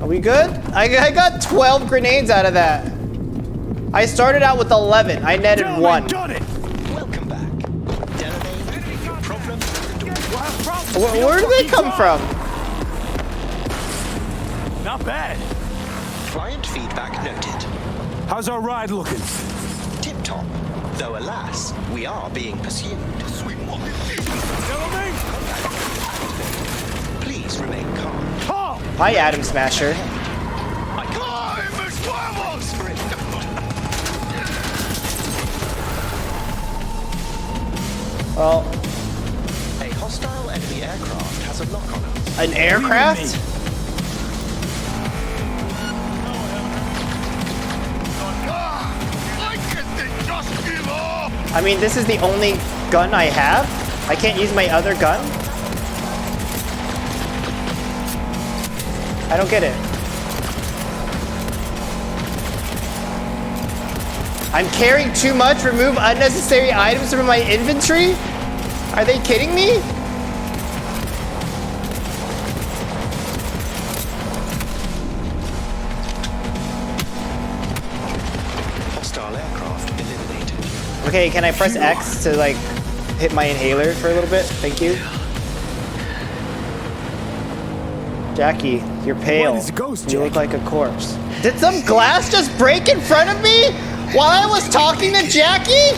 Are we good? I got 12 grenades out of that. I started out with 11. I netted 1. Welcome back. Detonate your problem. Where do they come from? Not bad. Client feedback noted. How's our ride looking? Tip-top. Though alas, we are being pursued. Sweet one. Please remain calm. Hi, Atom Smasher. Well, a hostile enemy aircraft has a lock on us. An aircraft? I mean, this is the only gun I have. I can't use my other gun. I don't get it. I'm carrying too much. Remove unnecessary items from my inventory? Are they kidding me? Hostile aircraft eliminated. Okay, can I press X to like hit my inhaler for a little bit? Thank you. Jackie, you're pale. You look like a corpse. Did some glass just break in front of me while I was talking to Jackie?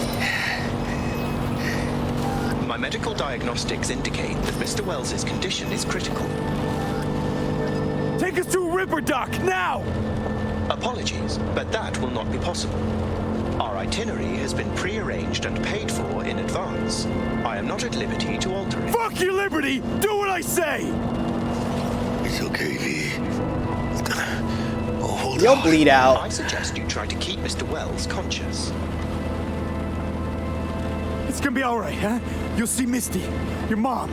My medical diagnostics indicate that Mr. Wells's condition is critical. Take us to Ripper Dock, now! Apologies, but that will not be possible. Our itinerary has been pre-arranged and paid for in advance. I am not at liberty to alter it. Fuck your liberty! Do what I say! It's okay, V. You'll bleed out. I suggest you try to keep Mr. Wells conscious. It's gonna be alright, huh? You'll see Misty, your mom,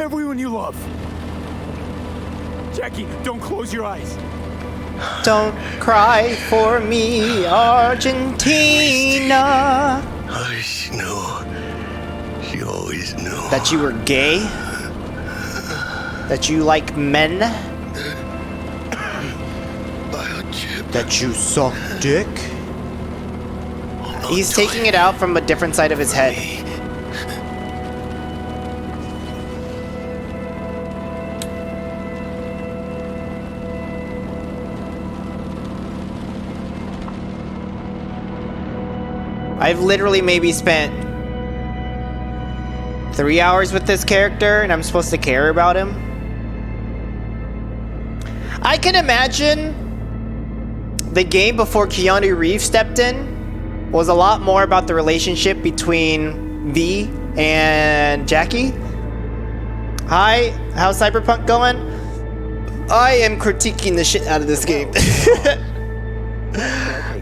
everyone you love. Jackie, don't close your eyes. Don't cry for me, Argentina. She knew. She always knew. That you were gay? That you like men? That you suck dick? He's taking it out from a different side of his head. I've literally maybe spent 3 hours with this character and I'm supposed to care about him. I can imagine the game before Keanu Reeves stepped in was a lot more about the relationship between V and Jackie. Hi, how's Cyberpunk going? I am critiquing the shit out of this game.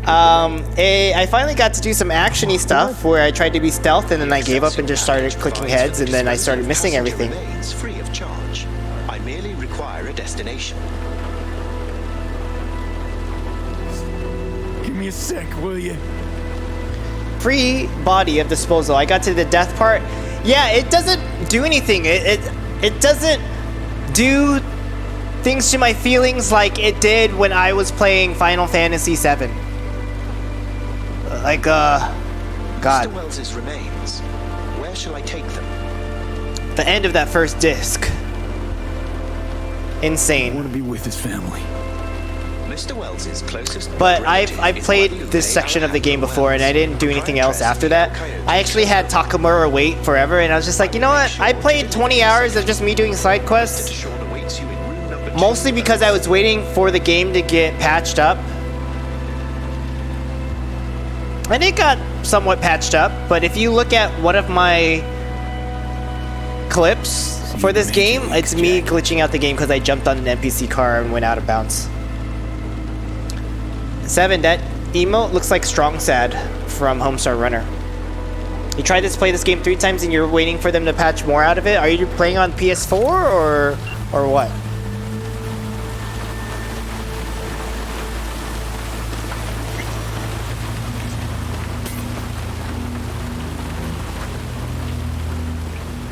I finally got to do some actiony stuff where I tried to be stealth and then I gave up and just started clicking heads and then I started missing everything. Remains free of charge. I merely require a destination. Give me a sec, will you? Free body of disposal. I got to the death part. Yeah, it doesn't do anything. It doesn't do things to my feelings like it did when I was playing Final Fantasy VII. Like, God. Mr. Wells's remains. Where shall I take them? The end of that first disc. Insane. I want to be with his family. Mr. Wells's closest. But I've played this section of the game before and I didn't do anything else after that. I actually had Takamura wait forever and I was just like, you know what? I played 20 hours of just me doing side quests. Mostly because I was waiting for the game to get patched up. And it got somewhat patched up, but if you look at one of my clips for this game, it's me glitching out the game because I jumped on an NPC car and went out of bounds. 7, that emote looks like Strong Sad from Homestar Runner. You tried to play this game 3 times and you're waiting for them to patch more out of it? Are you playing on PS4 or what?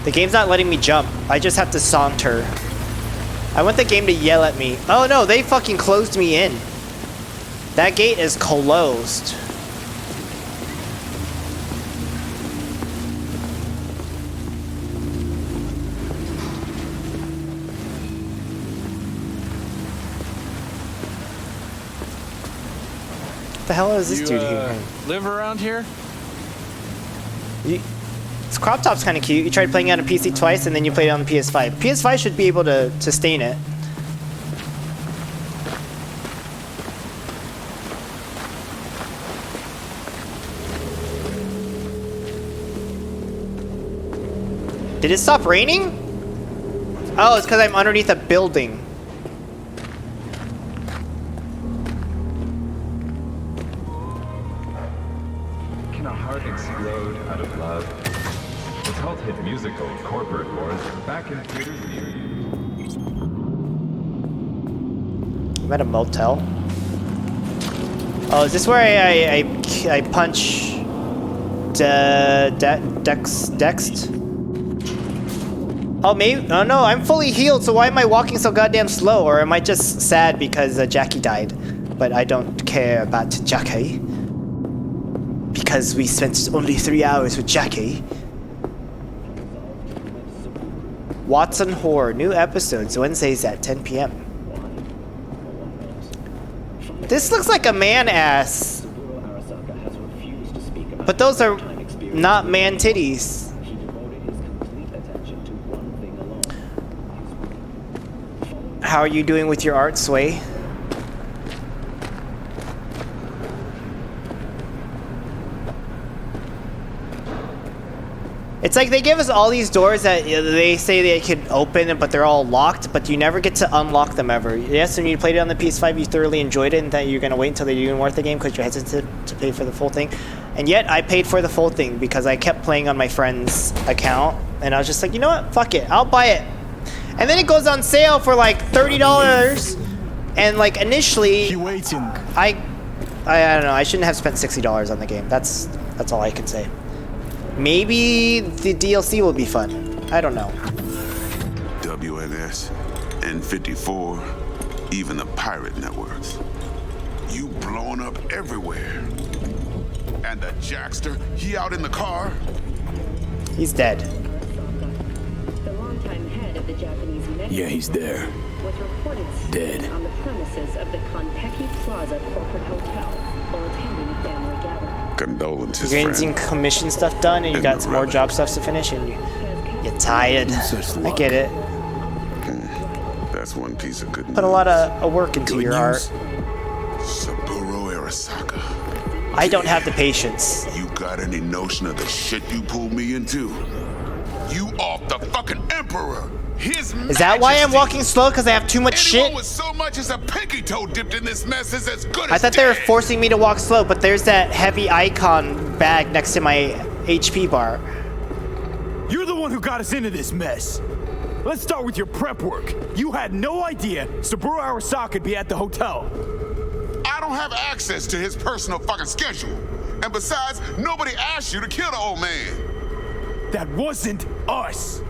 The game's not letting me jump. I just have to saunter. I want the game to yell at me. Oh no, they fucking closed me in. That gate is closed. What the hell is this dude here? Live around here? This crop top's kind of cute. You tried playing it on a PC twice and then you played it on the PS5. PS5 should be able to sustain it. Did it stop raining? Oh, it's because I'm underneath a building. Can a heart explode out of love? The cult-hit musical Corporate Wars is back in theaters near you. I'm at a motel. Oh, is this where I punch Dext? Oh, maybe. Oh no, I'm fully healed, so why am I walking so goddamn slow? Or am I just sad because Jackie died? But I don't care about Jackie. Because we spent only 3 hours with Jackie. Watson Horror, new episodes, Wednesdays at 10 p.m. This looks like a man ass. But those are not man titties. How are you doing with your art, Sway? It's like they give us all these doors that they say they can open, but they're all locked, but you never get to unlock them ever. Yes, when you played it on the PS5, you thoroughly enjoyed it and that you're going to wait until they do worth the game because you're hesitant to pay for the full thing. And yet, I paid for the full thing because I kept playing on my friend's account, and I was just like, you know what? Fuck it. I'll buy it. And then it goes on sale for like $30, and like initially, I don't know. I shouldn't have spent $60 on the game. That's all I can say. Maybe the DLC will be fun. I don't know. WNS, N54, even the pirate networks. You blowing up everywhere. And the Jackster, he out in the car? He's dead. The longtime head of the Japanese Yeah, he's there. was reported Dead. on the premises of the Konpeki Plaza corporate hotel while attending a family gathering. Condolences, You're friend. getting commission stuff done, and you got some more job stuff to finish, and you're tired. I get it. That's one piece of good news. Put a lot of work into your art. Saburo Arasaka. I don't have the patience. You got any notion of the shit you pulled me into? You off the fucking Emperor. His Is that why I'm walking slow? Because I have too much shit? Anyone with so much as a pinky toe dipped in this mess is as good as I thought they were dead. forcing me to walk slow, but there's that heavy icon bag next to my HP bar. You're the one who got us into this mess. Let's start with your prep work. You had no idea Saburo Arasaka would be at the hotel. I don't have access to his personal fucking schedule. And besides, nobody asked you to kill the old man. That wasn't us.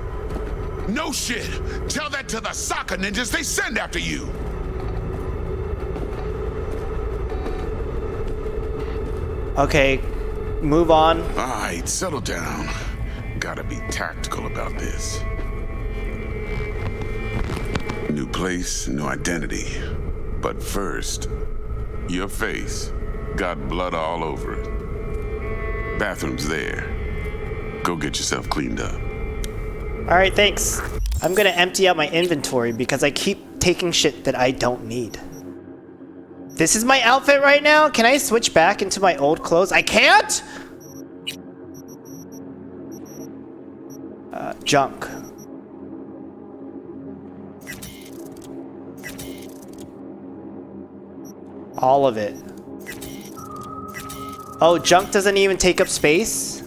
No shit. Tell that to the soccer ninjas they send after you. Okay, move on. All right, settle down. Gotta be tactical about this. New place, new identity. But first, your face got blood all over it. Bathroom's there. Go get yourself cleaned up. Alright, thanks. I'm gonna empty out my inventory because I keep taking shit that I don't need. This is my outfit right now? Can I switch back into my old clothes? I can't? Junk. All of it. Oh, junk doesn't even take up space?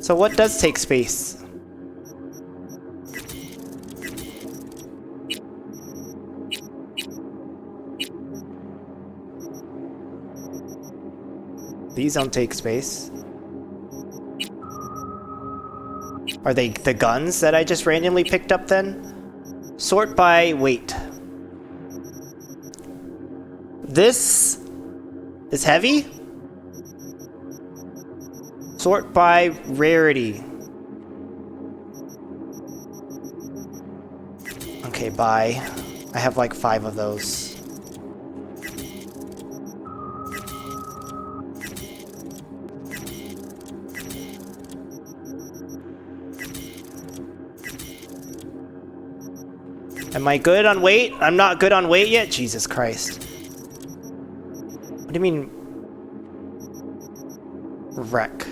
So what does take space? These don't take space. Are they the guns that I just randomly picked up then? Sort by weight. This is heavy? Sort by rarity. Okay, buy. I have like 5 of those. Am I good on weight? I'm not good on weight yet? Jesus Christ. What do you mean? Wreck.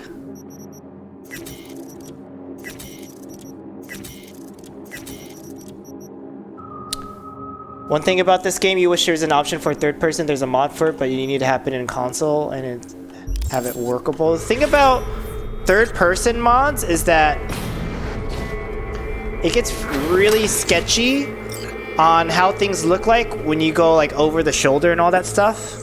One thing about this game, you wish there was an option for third person. There's a mod for it, but you need to have it in console and have it workable. The thing about third person mods is that it gets really sketchy on how things look like when you go like over the shoulder and all that stuff.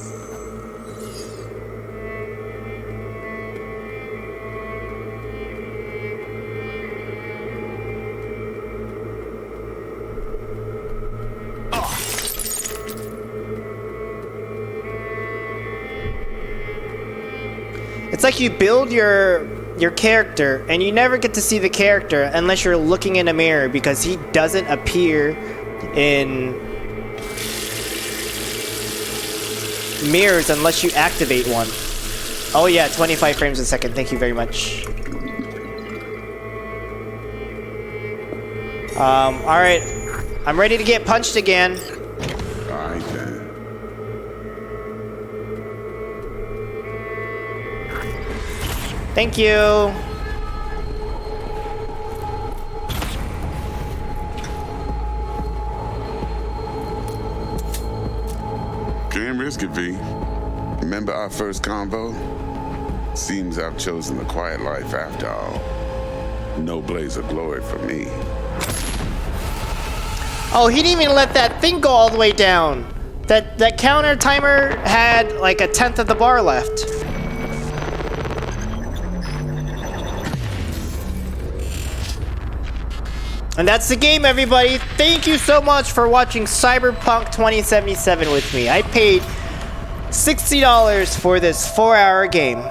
It's like you build your character and you never get to see the character unless you're looking in a mirror because he doesn't appear in mirrors unless you activate one. Oh yeah, 25 frames a second. Thank you very much. Alright. I'm ready to get punched again. Alright then. Thank you. Can't risk it, V. Remember our first convo? Seems I've chosen the quiet life after all. No blaze of glory for me. Oh, he didn't even let that thing go all the way down. That counter timer had like 1/10 of the bar left. And that's the game, everybody. Thank you so much for watching Cyberpunk 2077 with me. I paid $60 for this 4-hour game.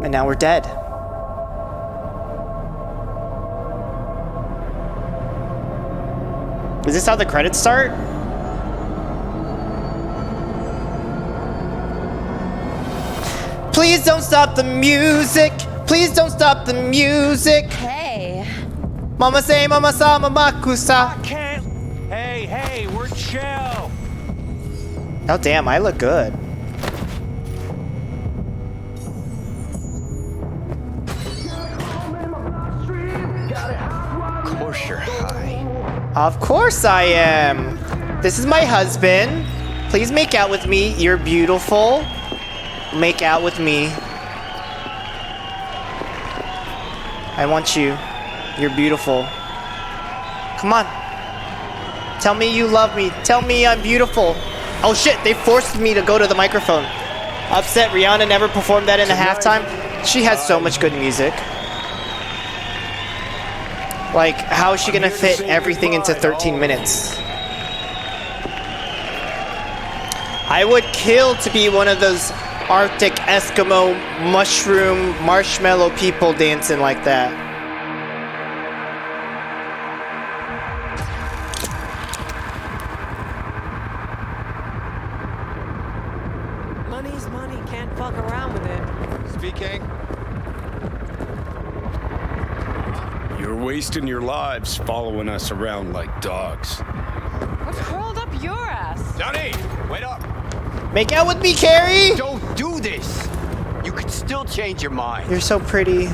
And now we're dead. Is this how the credits start? Please don't stop the music. Please don't stop the music. Hey. Mama say, mama sa, mama kusa. I can't. Hey, we're chill. Oh damn, I look good. course you're high. Of course I am. This is my husband. Please make out with me. You're beautiful. Make out with me. I want you. You're beautiful. Come on. Tell me you love me. Tell me I'm beautiful. Oh shit, they forced me to go to the microphone. Upset Rihanna never performed that in a halftime. She has so much good music. Like, how is she gonna fit everything into 13 minutes? I would kill to be one of those Arctic Eskimo mushroom marshmallow people dancing like that. Money's money, can't fuck around with it. Speaking. You're wasting your lives following us around like dogs. What's crawled up your ass? Johnny, wait up. Make out with me, Carrie! Don't do this. You could still change your mind. You're so pretty.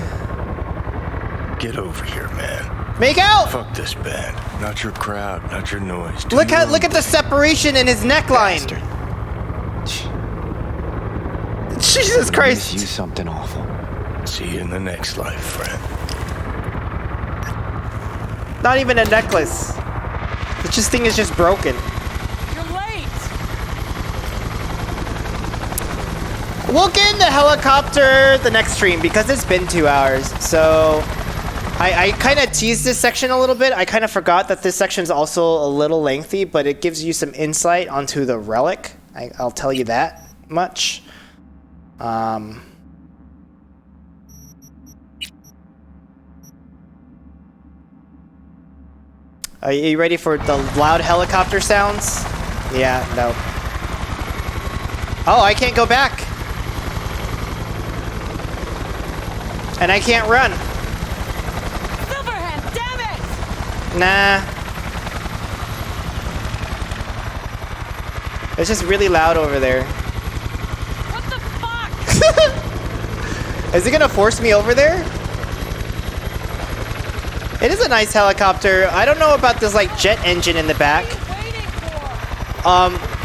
Get over here, man. Make out! Fuck this band. Not your crowd, not your noise. Look at the separation in his neckline. Jesus Christ. You something awful. See you in the next life, friend. Not even a necklace. This thing is just broken. You're late. We'll get in the helicopter the next stream because it's been 2 hours. So I kind of teased this section a little bit. I kind of forgot that this section is also a little lengthy, but it gives you some insight onto the relic. I'll tell you that much. Are you ready for the loud helicopter sounds? Yeah, no. Oh, I can't go back. And I can't run. Silverhand, damn it! Nah. It's just really loud over there. What the fuck? Is it gonna force me over there? It is a nice helicopter. I don't know about this like jet engine in the back.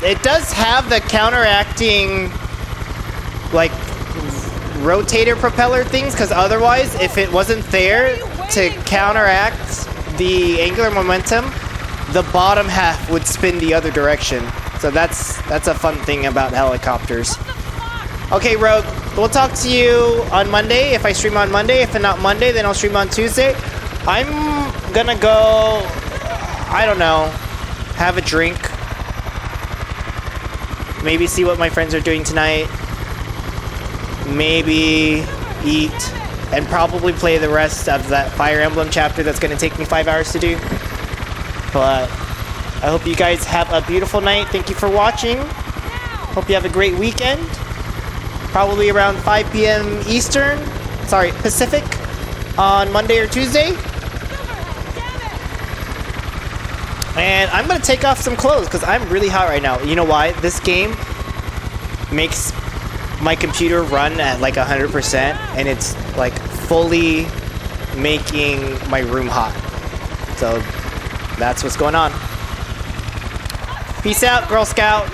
It does have the counteracting like rotator propeller things, because otherwise if it wasn't there to counteract the angular momentum, the bottom half would spin the other direction. So that's a fun thing about helicopters. Okay, Rogue, we'll talk to you on Monday if I stream on Monday. If not Monday, then I'll stream on Tuesday. I'm gonna go, I don't know, have a drink. Maybe see what my friends are doing tonight. Maybe eat. And probably play the rest of that Fire Emblem chapter that's gonna take me 5 hours to do. But I hope you guys have a beautiful night. Thank you for watching. Hope you have a great weekend. Probably around 5 p.m. Eastern. Sorry, Pacific. On Monday or Tuesday. And I'm gonna take off some clothes because I'm really hot right now. You know why? This game makes my computer run at like 100% and it's like fully making my room hot. So that's what's going on. Peace out, Girl Scout.